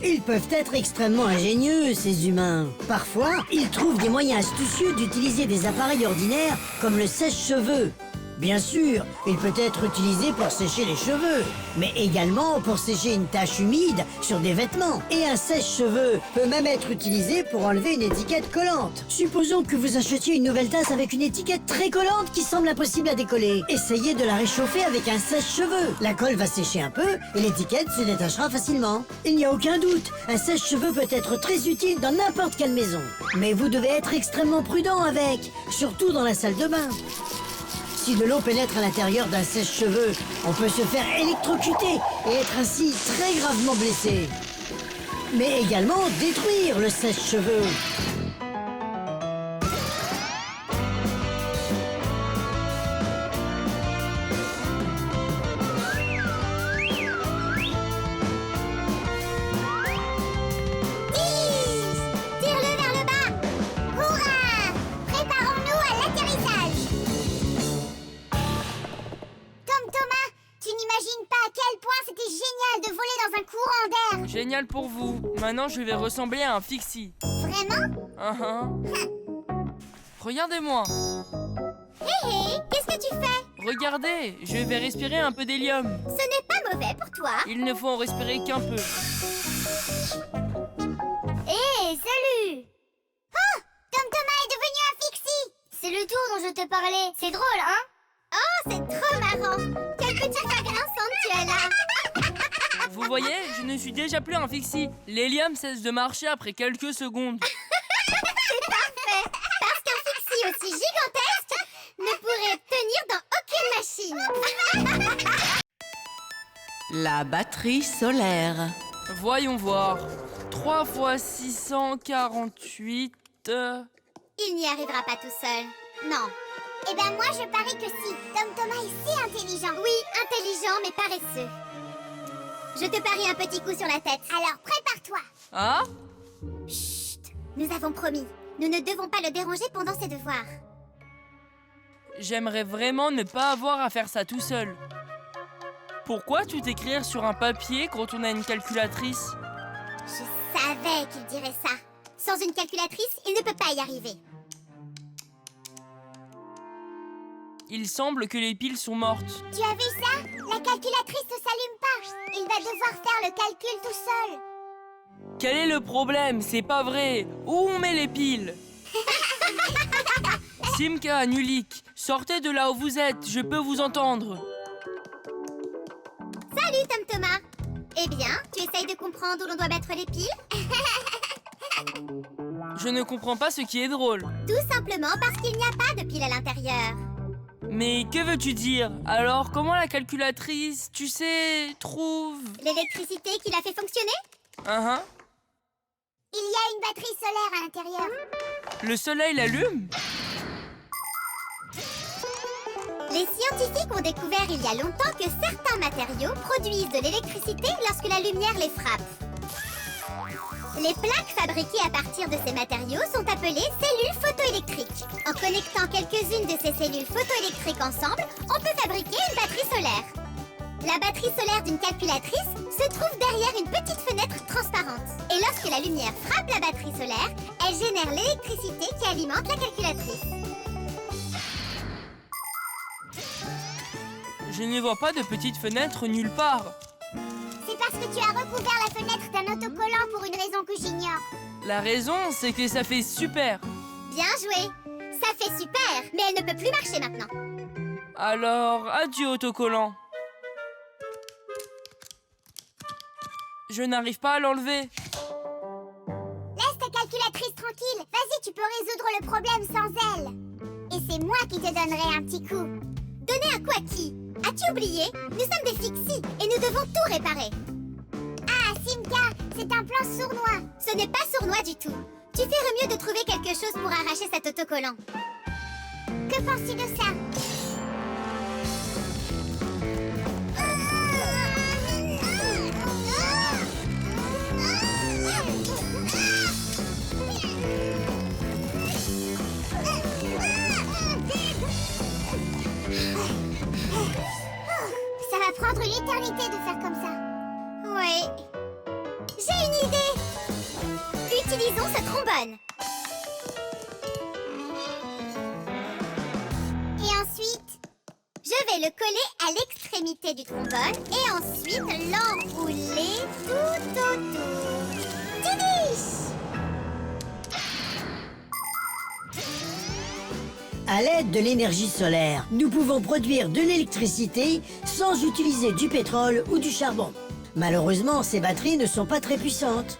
Ils peuvent être extrêmement ingénieux, ces humains. Parfois, ils trouvent des moyens astucieux d'utiliser des appareils ordinaires comme le sèche-cheveux. Bien sûr, il peut être utilisé pour sécher les cheveux, mais également pour sécher une tache humide sur des vêtements. Et un sèche-cheveux peut même être utilisé pour enlever une étiquette collante. Supposons que vous achetiez une nouvelle tasse avec une étiquette très collante qui semble impossible à décoller. Essayez de la réchauffer avec un sèche-cheveux. La colle va sécher un peu et l'étiquette se détachera facilement. Il n'y a aucun doute, un sèche-cheveux peut être très utile dans n'importe quelle maison. Mais vous devez être extrêmement prudent avec, surtout dans la salle de bain. Si de l'eau pénètre à l'intérieur d'un sèche-cheveux, on peut se faire électrocuter et être ainsi très gravement blessé. Mais également détruire le sèche-cheveux. quel point c'était génial de voler dans un courant d'air. Génial pour vous. Maintenant, je vais ressembler à un fixie. Vraiment? Regardez-moi. Hé, qu'est-ce que tu fais? Regardez, je vais respirer un peu d'hélium. Ce n'est pas mauvais pour toi. Il ne faut en respirer qu'un peu. Hé, salut! Oh, Tom Thomas est devenu un fixie. C'est le tour dont je te parlais. C'est drôle, hein? Oh, c'est trop marrant. Quel petit chat grinçant tu as là. Vous voyez, je ne suis déjà plus un fixie. L'hélium cesse de marcher après quelques secondes. C'est parfait. Parce qu'un fixie aussi gigantesque ne pourrait tenir dans aucune machine. La batterie solaire. Voyons voir. 3 fois 648... Il n'y arrivera pas tout seul. Non. Eh ben moi je parie que si. Tom Thomas est si intelligent. Oui, intelligent mais paresseux. Je te parie un petit coup sur la tête. Alors prépare-toi. Ah? Chut. Nous avons promis. Nous ne devons pas le déranger pendant ses devoirs. J'aimerais vraiment ne pas avoir à faire ça tout seul. Pourquoi tout écrire sur un papier quand on a une calculatrice? Je savais qu'il dirait ça. Sans une calculatrice, il ne peut pas y arriver. Il semble que les piles sont mortes. Tu as vu ça? La calculatrice ne s'allume pas. Il va devoir faire le calcul tout seul. Quel est le problème? C'est pas vrai. Où on met les piles? Simka, Nulik, sortez de là où vous êtes. Je peux vous entendre. Salut Tom Thomas. Eh bien, tu essayes de comprendre où l'on doit mettre les piles? Je ne comprends pas ce qui est drôle. Tout simplement parce qu'il n'y a pas de piles à l'intérieur. Mais que veux-tu dire? Alors, comment la calculatrice, tu sais, trouve... L'électricité qui la fait fonctionner? Il y a une batterie solaire à l'intérieur. Le soleil l'allume? Les scientifiques ont découvert il y a longtemps que certains matériaux produisent de l'électricité lorsque la lumière les frappe. Les plaques fabriquées à partir de ces matériaux sont appelées cellules photoélectriques. En connectant quelques-unes de ces cellules photoélectriques ensemble, on peut fabriquer une batterie solaire. La batterie solaire d'une calculatrice se trouve derrière une petite fenêtre transparente. Et lorsque la lumière frappe la batterie solaire, elle génère l'électricité qui alimente la calculatrice. Je ne vois pas de petite fenêtre nulle part. C'est parce que tu as recouvert la fenêtre d'un autocollant pour une raison que j'ignore. La raison, c'est que ça fait super. Bien joué. Ça fait super, mais elle ne peut plus marcher maintenant. Alors, adieu autocollant. Je n'arrive pas à l'enlever. Laisse ta calculatrice tranquille. Vas-y, tu peux résoudre le problème sans elle. Et c'est moi qui te donnerai un petit coup. Donner un coup à qui? As-tu oublié? Nous sommes des fixies et nous devons tout réparer. Ah, Simka, c'est un plan sournois. Ce n'est pas sournois du tout. Tu ferais mieux de trouver quelque chose pour arracher cet autocollant. Que penses-tu de ça? Ça va prendre une éternité de faire comme ça. Oui. J'ai une idée. Utilisons ce trombone. Et ensuite, je vais le coller à l'extrémité du trombone et ensuite l'enrouler tout autour. Tidiche! À l'aide de l'énergie solaire, nous pouvons produire de l'électricité sans utiliser du pétrole ou du charbon. Malheureusement, ces batteries ne sont pas très puissantes.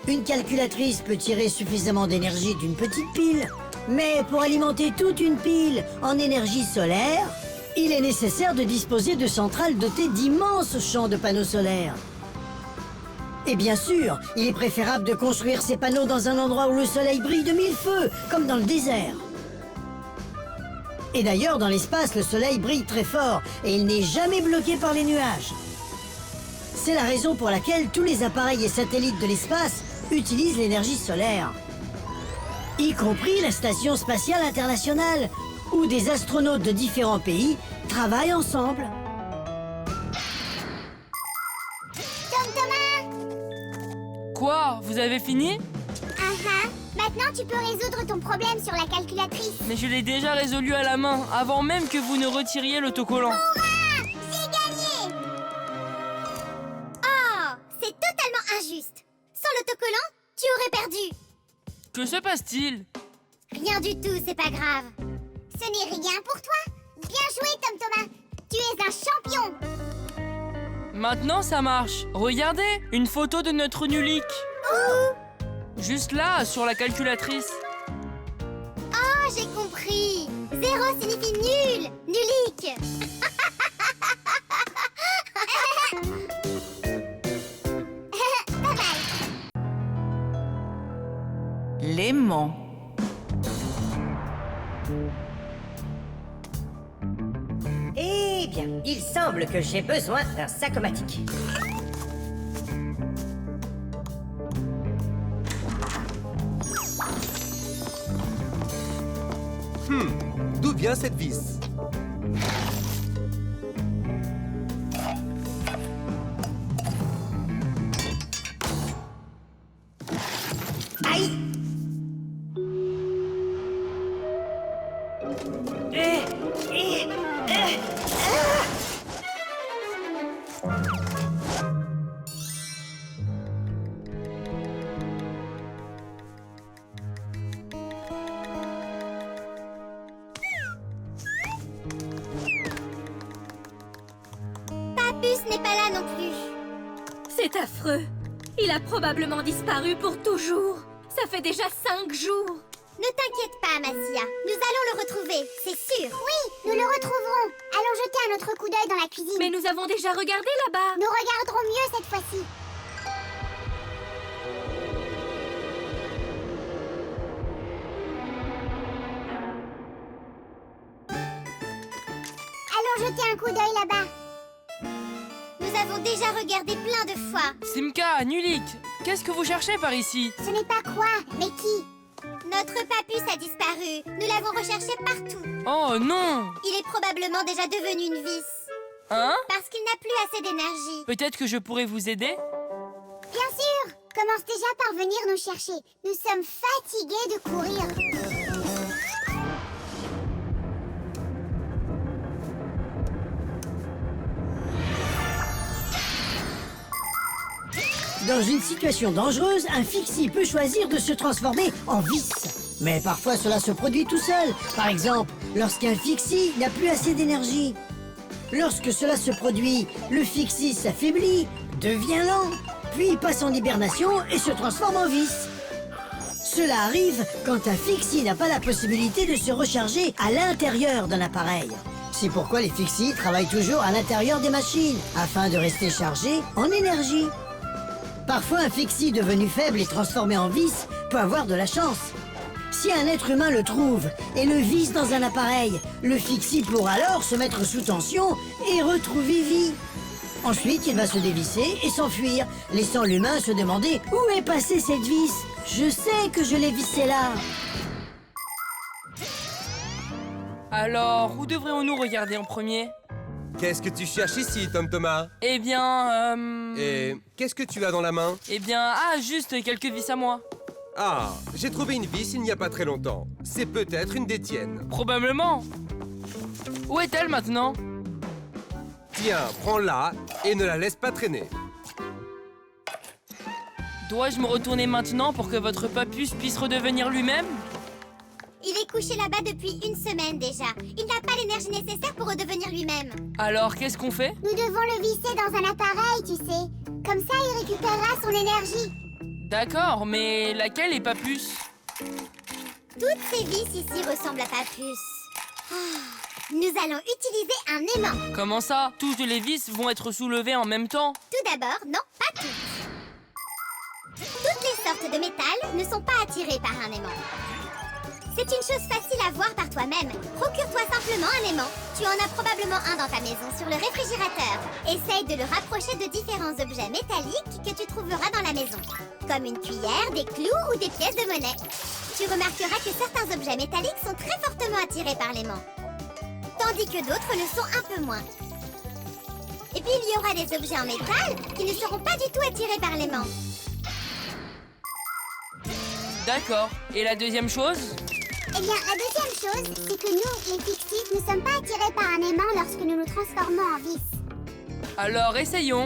Une calculatrice peut tirer suffisamment d'énergie d'une petite pile, mais pour alimenter toute une pile en énergie solaire, il est nécessaire de disposer de centrales dotées d'immenses champs de panneaux solaires. Et bien sûr, il est préférable de construire ces panneaux dans un endroit où le soleil brille de mille feux, comme dans le désert. Et d'ailleurs, dans l'espace, le soleil brille très fort et il n'est jamais bloqué par les nuages. C'est la raison pour laquelle tous les appareils et satellites de l'espace utilisent l'énergie solaire. Y compris la Station Spatiale Internationale, où des astronautes de différents pays travaillent ensemble. Quoi? Vous avez fini? Maintenant, tu peux résoudre ton problème sur la calculatrice. Mais je l'ai déjà résolu à la main, avant même que vous ne retiriez l'autocollant. J'ai gagné! Oh, c'est totalement injuste. Sans l'autocollant, tu aurais perdu. Que se passe-t-il? Rien du tout, c'est pas grave. Ce n'est rien pour toi. Bien joué, Tom Thomas. Tu es un champion. Maintenant, ça marche. Regardez, une photo de notre Nulik. Juste là, sur la calculatrice. Oh, j'ai compris. 0 signifie nul. Nulik. Pas mal. L'aimant. Eh bien, il semble que j'ai besoin d'un sac-o-matic. D'où vient cette vis? Aïe! Papus n'est pas là non plus. C'est affreux. Il a probablement disparu pour toujours. Ça fait déjà 5 jours. Ne t'inquiète pas, Massia. Nous allons le retrouver, c'est sûr. Oui, nous le retrouverons. Allons jeter un autre coup d'œil dans la cuisine. Mais nous avons déjà regardé là-bas. Nous regarderons mieux cette fois-ci. Allons jeter un coup d'œil là-bas. Nous avons déjà regardé plein de fois. Simka, Nulik, qu'est-ce que vous cherchez par ici? Ce n'est pas quoi, mais qui? Notre Papus a disparu. Nous l'avons recherché partout. Oh non! Il est probablement déjà devenu une vis. Hein? Parce qu'il n'a plus assez d'énergie. Peut-être que je pourrais vous aider? Bien sûr! Commence déjà par venir nous chercher. Nous sommes fatigués de courir. Dans une situation dangereuse, un Fixie peut choisir de se transformer en vis. Mais parfois cela se produit tout seul. Par exemple, lorsqu'un Fixie n'a plus assez d'énergie. Lorsque cela se produit, le Fixie s'affaiblit, devient lent, puis passe en hibernation et se transforme en vis. Cela arrive quand un Fixie n'a pas la possibilité de se recharger à l'intérieur d'un appareil. C'est pourquoi les Fixies travaillent toujours à l'intérieur des machines, afin de rester chargés en énergie. Parfois, un Fixie devenu faible et transformé en vis peut avoir de la chance. Si un être humain le trouve et le visse dans un appareil, le Fixie pourra alors se mettre sous tension et retrouver vie. Ensuite, il va se dévisser et s'enfuir, laissant l'humain se demander où est passée cette vis. Je sais que je l'ai vissée là. Alors, où devrions-nous regarder en premier? Qu'est-ce que tu cherches ici, Tom Thomas? Eh bien, Et qu'est-ce que tu as dans la main? Eh bien, juste quelques vis à moi. Ah, j'ai trouvé une vis il n'y a pas très longtemps. C'est peut-être une des tiennes. Probablement. Où est-elle maintenant? Tiens, prends-la et ne la laisse pas traîner. Dois-je me retourner maintenant pour que votre Papus puisse redevenir lui-même? Il est couché là-bas depuis une semaine déjà. Il n'a pas l'énergie nécessaire pour redevenir lui-même. Alors, qu'est-ce qu'on fait? Nous devons le visser dans un appareil, tu sais. Comme ça, il récupérera son énergie. D'accord, mais laquelle est Papus? Toutes ces vis ici ressemblent à Papus. Nous allons utiliser un aimant. Comment ça? Toutes les vis vont être soulevées en même temps? Tout d'abord, non, pas toutes. Toutes les sortes de métal ne sont pas attirées par un aimant. C'est une chose facile à voir par toi-même. Procure-toi simplement un aimant. Tu en as probablement un dans ta maison sur le réfrigérateur. Essaye de le rapprocher de différents objets métalliques que tu trouveras dans la maison. Comme une cuillère, des clous ou des pièces de monnaie. Tu remarqueras que certains objets métalliques sont très fortement attirés par l'aimant. Tandis que d'autres le sont un peu moins. Et puis il y aura des objets en métal qui ne seront pas du tout attirés par l'aimant. D'accord. Et la deuxième chose? Eh bien, la deuxième chose, c'est que nous, les Pixies, ne sommes pas attirés par un aimant lorsque nous nous transformons en vis. Alors, essayons.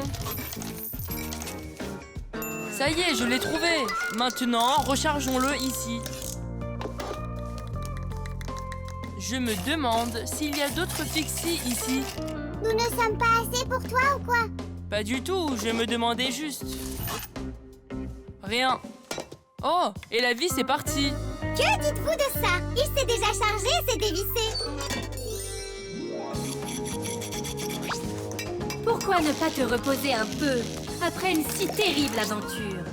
Ça y est, je l'ai trouvé. Maintenant, rechargeons-le ici. Je me demande s'il y a d'autres Pixies ici. Nous ne sommes pas assez pour toi ou quoi? Pas du tout, je me demandais juste. Rien. Oh, et la vis est partie. Que dites-vous de ça? Il s'est déjà chargé et s'est dévissé. Pourquoi ne pas te reposer un peu après une si terrible aventure?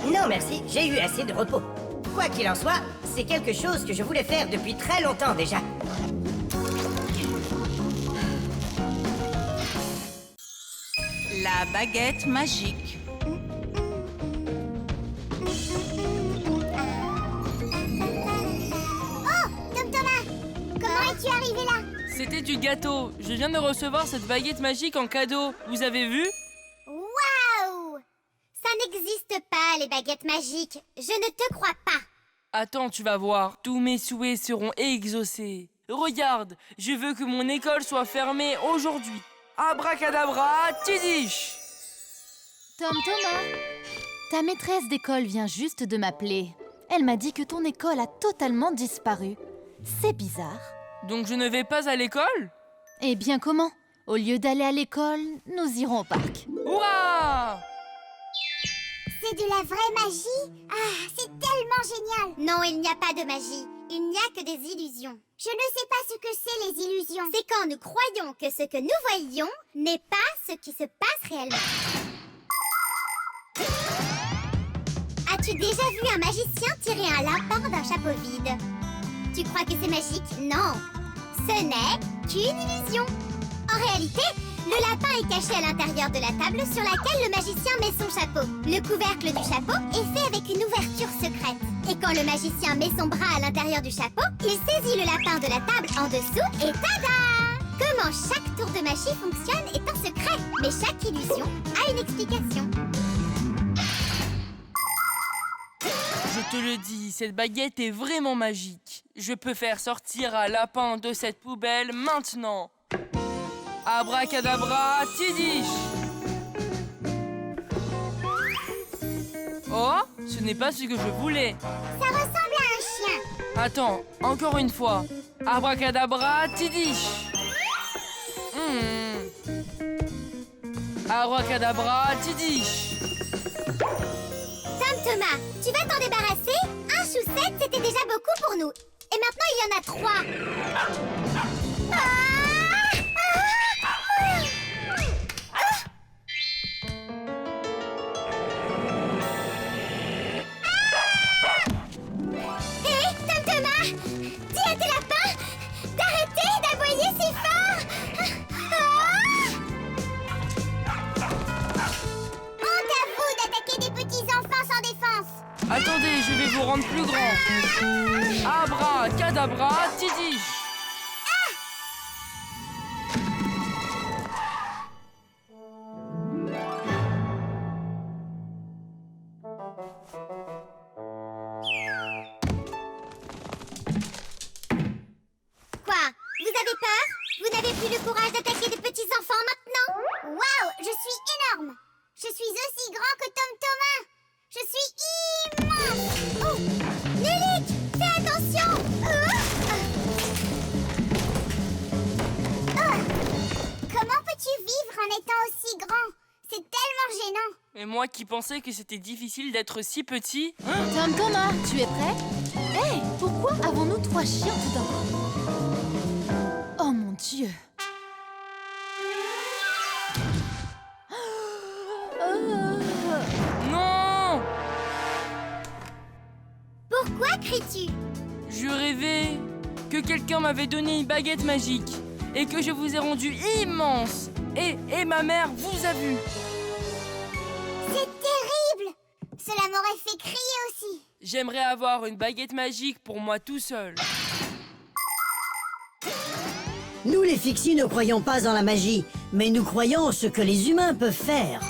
Non merci, j'ai eu assez de repos. Quoi qu'il en soit, c'est quelque chose que je voulais faire depuis très longtemps déjà. La baguette magique. Oh, Tom Thomas, comment es-tu arrivé là? C'était du gâteau. Je viens de recevoir cette baguette magique en cadeau. Vous avez vu? Waouh! Ça n'existe pas, les baguettes magiques. Je ne te crois pas. Attends, tu vas voir. Tous mes souhaits seront exaucés. Regarde, je veux que mon école soit fermée aujourd'hui. Abracadabra, tidiche! Tom Thomas, ta maîtresse d'école vient juste de m'appeler. Elle m'a dit que ton école a totalement disparu. C'est bizarre. Donc je ne vais pas à l'école? Eh bien comment? Au lieu d'aller à l'école, nous irons au parc. Ouah! C'est de la vraie magie? Ah, c'est tellement génial! Non, il n'y a pas de magie. Il n'y a que des illusions. Je ne sais pas ce que c'est les illusions. C'est quand nous croyons que ce que nous voyons n'est pas ce qui se passe réellement. As-tu déjà vu un magicien tirer un lapin d'un chapeau vide? Tu crois que c'est magique? Non. Ce n'est qu'une illusion. En réalité, le lapin est caché à l'intérieur de la table sur laquelle le magicien met son chapeau. Le couvercle du chapeau est fait avec une ouverture secrète. Et quand le magicien met son bras à l'intérieur du chapeau, il saisit le lapin de la table en dessous et tada! Comment chaque tour de magie fonctionne est un secret, mais chaque illusion a une explication. Je te le dis, cette baguette est vraiment magique. Je peux faire sortir un lapin de cette poubelle maintenant. Abracadabra, tidiche! Oh, ce n'est pas ce que je voulais. Ça ressemble à un chien. Attends, encore une fois. Abracadabra, tidiche! Abracadabra, tidiche! Tom Thomas, tu vas t'en débarrasser? Un choussette, c'était déjà beaucoup pour nous. Et maintenant, il y en a 3. Hé, Tom Thomas, dis à tes lapins d'arrêter d'aboyer si fort. Honte à vous d'attaquer des petits enfants sans défense. Attendez, je vais vous rendre plus grand. Abracadabra, tidiche! Quoi? Vous avez peur? Vous n'avez plus le courage d'attaquer des petits enfants maintenant? Waouh, je suis énorme. Je suis aussi grand que Tom Thomas. Je suis immense. Oh, Lilic, fais attention. Comment peux-tu vivre en étant aussi grand? C'est tellement gênant. Et moi qui pensais que c'était difficile d'être si petit. Tom Thomas, tu es prêt? Hé, pourquoi avons-nous 3 chiens tout d'un coup? Oh mon Dieu! Non! Pourquoi cries-tu? Je rêvais que quelqu'un m'avait donné une baguette magique et que je vous ai rendu immense. Et ma mère vous a vu. C'est terrible. Cela m'aurait fait crier aussi. J'aimerais avoir une baguette magique pour moi tout seul. Nous, les Pixies, ne croyons pas en la magie, mais nous croyons en ce que les humains peuvent faire.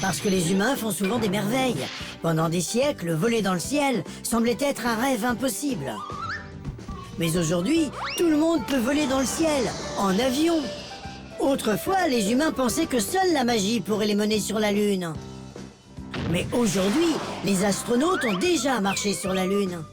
Parce que les humains font souvent des merveilles. Pendant des siècles, voler dans le ciel semblait être un rêve impossible. Mais aujourd'hui, tout le monde peut voler dans le ciel, en avion. Autrefois, les humains pensaient que seule la magie pourrait les mener sur la Lune. Mais aujourd'hui, les astronautes ont déjà marché sur la Lune.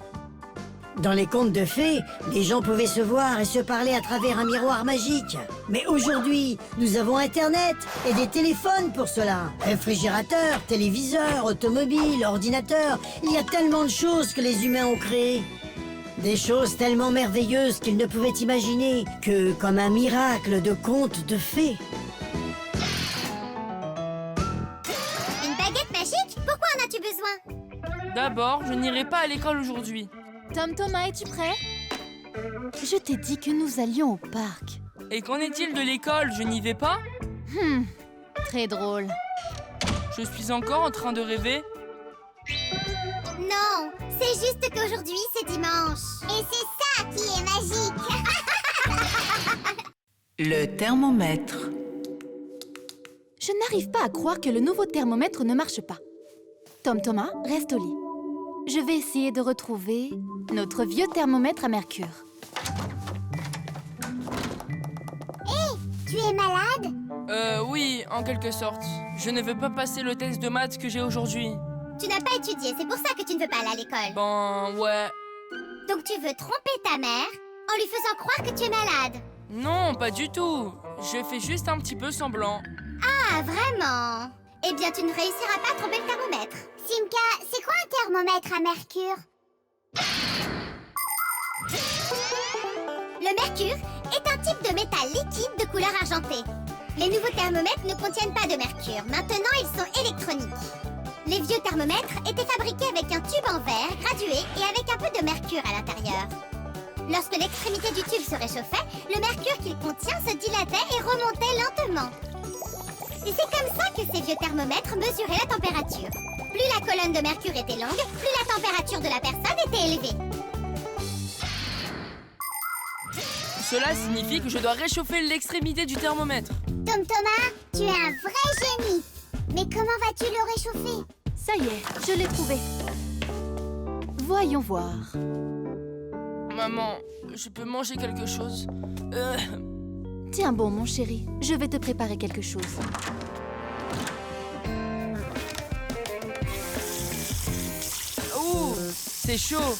Dans les contes de fées, les gens pouvaient se voir et se parler à travers un miroir magique. Mais aujourd'hui, nous avons Internet et des téléphones pour cela. Réfrigérateurs, téléviseurs, automobiles, ordinateurs. Il y a tellement de choses que les humains ont créées. Des choses tellement merveilleuses qu'ils ne pouvaient imaginer que comme un miracle de contes de fées. Une baguette magique? Pourquoi en as-tu besoin? D'abord, je n'irai pas à l'école aujourd'hui. Tom Thomas, es-tu prêt? Je t'ai dit que nous allions au parc. Et qu'en est-il de l'école? Je n'y vais pas? Très drôle. Je suis encore en train de rêver? Non, c'est juste qu'aujourd'hui c'est dimanche. Et c'est ça qui est magique. Le thermomètre. Je n'arrive pas à croire que le nouveau thermomètre ne marche pas. Tom Thomas, reste au lit. Je vais essayer de retrouver notre vieux thermomètre à mercure. Tu es malade? Oui, en quelque sorte. Je ne veux pas passer le test de maths que j'ai aujourd'hui. Tu n'as pas étudié, c'est pour ça que tu ne veux pas aller à l'école. Ben, ouais. Donc tu veux tromper ta mère en lui faisant croire que tu es malade? Non, pas du tout. Je fais juste un petit peu semblant. Ah, vraiment? Eh bien, tu ne réussiras pas à tromper le thermomètre. Simka, c'est quoi un thermomètre à mercure? Le mercure est un type de métal liquide de couleur argentée. Les nouveaux thermomètres ne contiennent pas de mercure. Maintenant, ils sont électroniques. Les vieux thermomètres étaient fabriqués avec un tube en verre gradué et avec un peu de mercure à l'intérieur. Lorsque l'extrémité du tube se réchauffait, le mercure qu'il contient se dilatait et remontait lentement. Et c'est comme ça que ces vieux thermomètres mesuraient la température. Plus la colonne de mercure était longue, plus la température de la personne était élevée. Cela signifie que je dois réchauffer l'extrémité du thermomètre. Tom Thomas, tu es un vrai génie. Mais comment vas-tu le réchauffer? Ça y est, je l'ai trouvé. Voyons voir. Maman, je peux manger quelque chose? Tiens bon, mon chéri, je vais te préparer quelque chose. Ouh, c'est chaud.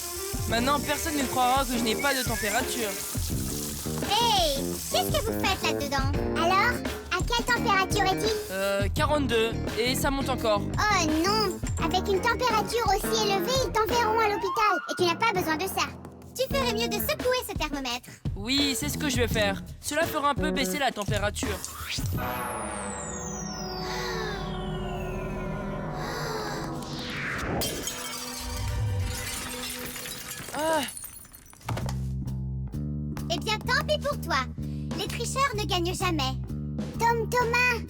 Maintenant, personne ne croira que je n'ai pas de température. Hey, qu'est-ce que vous faites là-dedans? Alors, à quelle température est-il? 42, et ça monte encore. Oh non! Avec une température aussi élevée, ils t'enverront à l'hôpital. Et tu n'as pas besoin de ça. Tu ferais mieux de secouer ce thermomètre. Oui, c'est ce que je vais faire. Cela fera un peu baisser la température. Ah, Eh bien, tant pis pour toi. Les tricheurs ne gagnent jamais. Tom Thomas,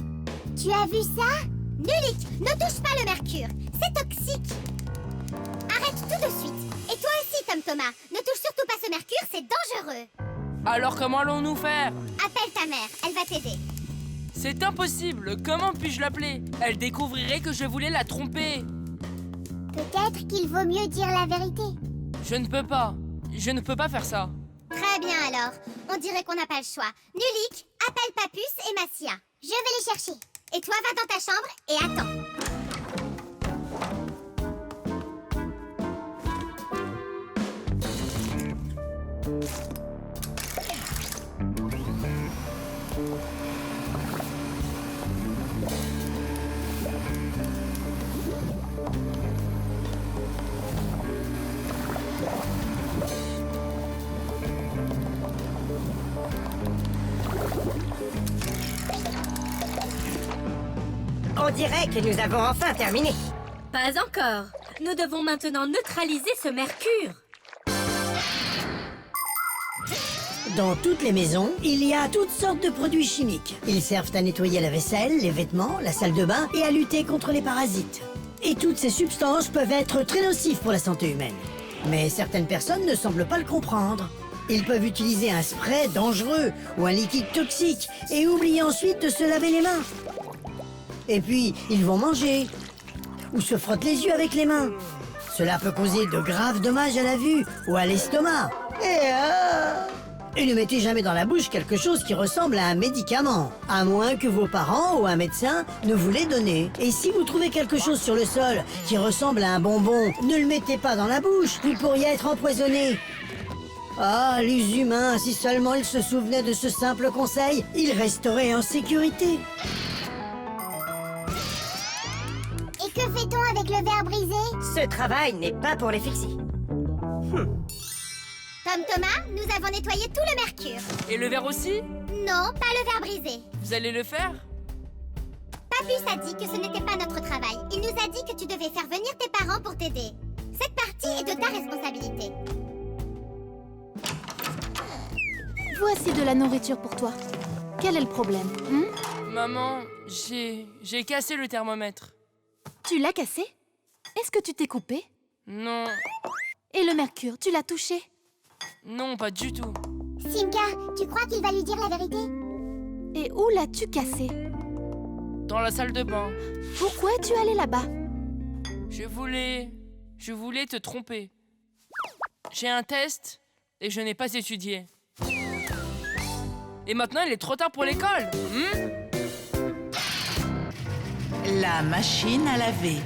tu as vu ça? Nulik, ne touche pas le mercure. C'est toxique. Arrête tout de suite. Et toi aussi, Tom Thomas, ne touche surtout pas ce mercure, c'est dangereux. alors comment allons-nous faire? Appelle ta mère, elle va t'aider. C'est impossible. Comment puis-je l'appeler? Elle découvrirait que je voulais la tromper. Peut-être qu'il vaut mieux dire la vérité. Je ne peux pas. Je ne peux pas faire ça. Très bien alors. On dirait qu'on n'a pas le choix. Nulik, appelle Papus et Massia. Je vais les chercher. Et toi, va dans ta chambre et attends. On dirait que nous avons enfin terminé. Pas encore. Nous devons maintenant neutraliser ce mercure. Dans toutes les maisons, il y a toutes sortes de produits chimiques. Ils servent à nettoyer la vaisselle, les vêtements, la salle de bain et à lutter contre les parasites. Et toutes ces substances peuvent être très nocives pour la santé humaine. Mais certaines personnes ne semblent pas le comprendre. Ils peuvent utiliser un spray dangereux ou un liquide toxique et oublier ensuite de se laver les mains. Et puis, ils vont manger. Ou se frottent les yeux avec les mains. Cela peut causer de graves dommages à la vue ou à l'estomac. Et ne mettez jamais dans la bouche quelque chose qui ressemble à un médicament, à moins que vos parents ou un médecin ne vous l'ait donné. Et si vous trouvez quelque chose sur le sol qui ressemble à un bonbon, ne le mettez pas dans la bouche, vous pourriez être empoisonné. Ah, les humains, si seulement ils se souvenaient de ce simple conseil, ils resteraient en sécurité. Et que fait-on avec le verre brisé? Ce travail n'est pas pour les fixies. Tom Thomas, nous avons nettoyé tout le mercure. Et le verre aussi? Non, pas le verre brisé. Vous allez le faire? Papus a dit que ce n'était pas notre travail. Il nous a dit que tu devais faire venir tes parents pour t'aider. Cette partie est de ta responsabilité. Voici de la nourriture pour toi. Quel est le problème? Maman, j'ai cassé le thermomètre. Tu l'as cassé? Est-ce que tu t'es coupé? Non, Et le mercure, tu l'as touché? non, pas du tout. Simka, tu crois qu'il va lui dire la vérité? Et où l'as-tu cassé? Dans la salle de bain. Pourquoi es-tu allé là-bas? Je voulais te tromper. J'ai un test et je n'ai pas étudié. Et maintenant, il est trop tard pour l'école. La machine à laver.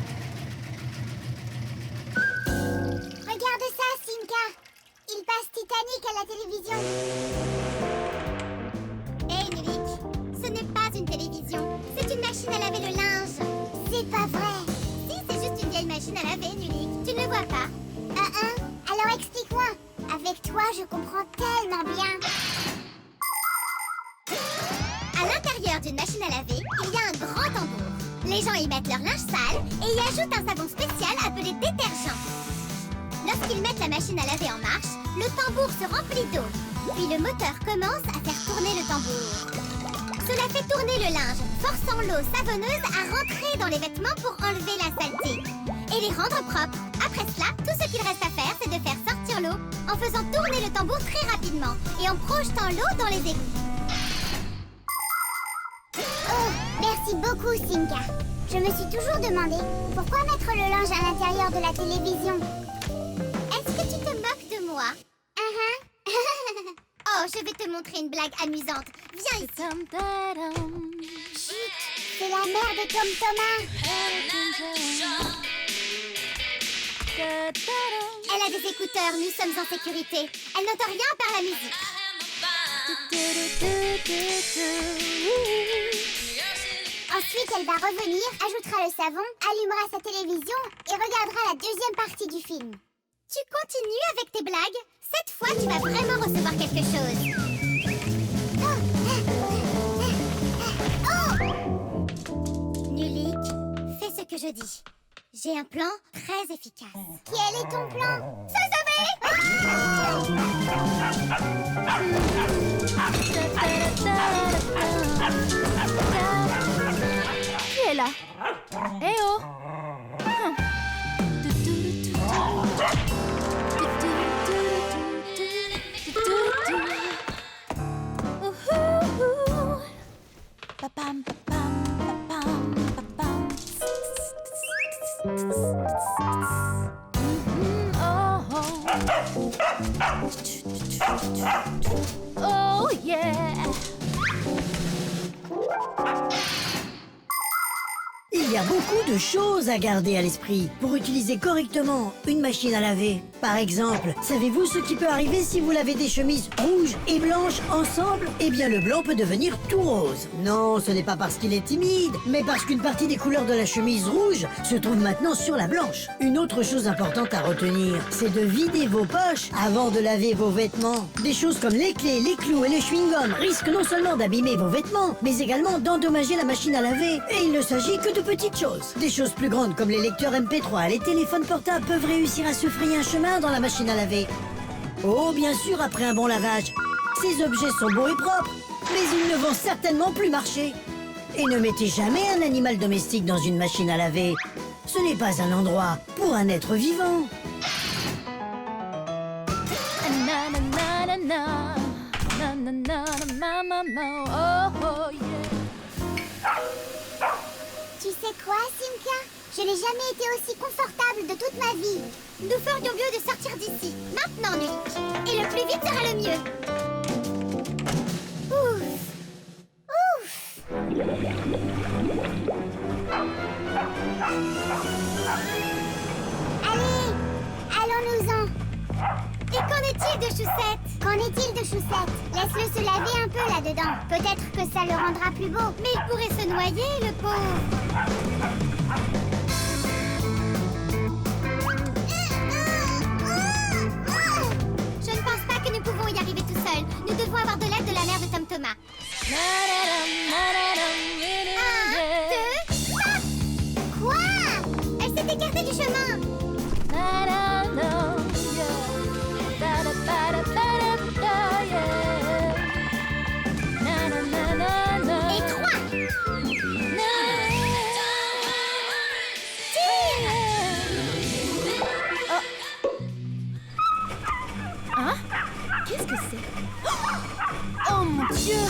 Regarde ça, Simka. Il passe Titanic à la télévision. Hé, Nulik, ce n'est pas une télévision. C'est une machine à laver le linge. C'est pas vrai. Si, c'est juste une vieille machine à laver, Nulik. Tu ne le vois pas. Alors explique-moi. Avec toi, je comprends tellement bien. À l'intérieur d'une machine à laver, il y a un grand tambour. Les gens y mettent leur linge sale et y ajoutent un savon spécial appelé détergent. Lorsqu'ils mettent la machine à laver en marche, le tambour se remplit d'eau. Puis le moteur commence à faire tourner le tambour. Cela fait tourner le linge, forçant l'eau savonneuse à rentrer dans les vêtements pour enlever la saleté et les rendre propres. Après cela, tout ce qu'il reste à faire, c'est de faire sortir l'eau en faisant tourner le tambour très rapidement et en projetant l'eau dans les égouts. Oh, merci beaucoup, Simka. Je me suis toujours demandé pourquoi mettre le linge à l'intérieur de la télévision. Est-ce que tu te moques de moi? Oh, je vais te montrer une blague amusante. Viens ici. Chut, c'est la mère de Tom Thomas. Elle a des écouteurs, nous sommes en sécurité. Elle n'entend rien par la musique. Ensuite, elle va revenir, ajoutera le savon, allumera sa télévision et regardera la deuxième partie du film. Tu continues avec tes blagues? Cette fois, tu vas vraiment recevoir quelque chose. Oh! Nulik, fais ce que je dis. J'ai un plan très efficace. Quel est ton plan? Qui est là? Eh oh! Papam, papam, papam, papam. Oh yeah! Il y a beaucoup de choses à garder à l'esprit pour utiliser correctement une machine à laver. Par exemple, savez-vous ce qui peut arriver si vous lavez des chemises rouges et blanches ensemble? Eh bien, le blanc peut devenir tout rose. Non, ce n'est pas parce qu'il est timide, mais parce qu'une partie des couleurs de la chemise rouge se trouve maintenant sur la blanche. Une autre chose importante à retenir, c'est de vider vos poches avant de laver vos vêtements. Des choses comme les clés, les clous et le chewing-gum risquent non seulement d'abîmer vos vêtements, mais également d'endommager la machine à laver. Et il ne s'agit que de petites choses. Des choses plus grandes comme les lecteurs MP3 et les téléphones portables peuvent réussir à se frayer un chemin dans la machine à laver. Oh, bien sûr, après un bon lavage. Ces objets sont beaux et propres, mais ils ne vont certainement plus marcher. Et ne mettez jamais un animal domestique dans une machine à laver. Ce n'est pas un endroit pour un être vivant. Na na na na na na na na ma ma ma oh oh yeah. sais quoi, Simka? Je n'ai jamais été aussi confortable de toute ma vie. Nous ferions mieux de sortir d'ici, maintenant, Nulik. Et le plus vite sera le mieux. Ouf. Ouf. Allez, allons-nous-en. Et qu'en est-il de Choussette? Qu'en est-il de Choussette? Laisse-le se laver un peu là-dedans. Peut-être que ça le rendra plus beau. Mais il pourrait se noyer, le pauvre. Je ne pense pas que nous pouvons y arriver tout seuls. Nous devons avoir de l'aide de la mère de Tom Thomas. 1, 2, 3. Quoi? Elle s'est écartée du chemin. Et 3. Hein? Qu'est-ce que c'est? Oh mon Dieu!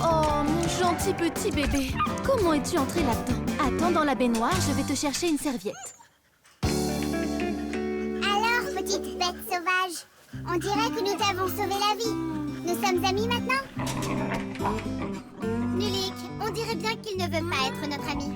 Oh mon gentil petit bébé! Comment es-tu entré là-dedans? Attends dans la baignoire, je vais te chercher une serviette. Alors, petite bête sauvage, on dirait que nous t'avons sauvé la vie. Nous sommes amis maintenant? Nulik, on dirait bien qu'il ne veut pas être notre ami.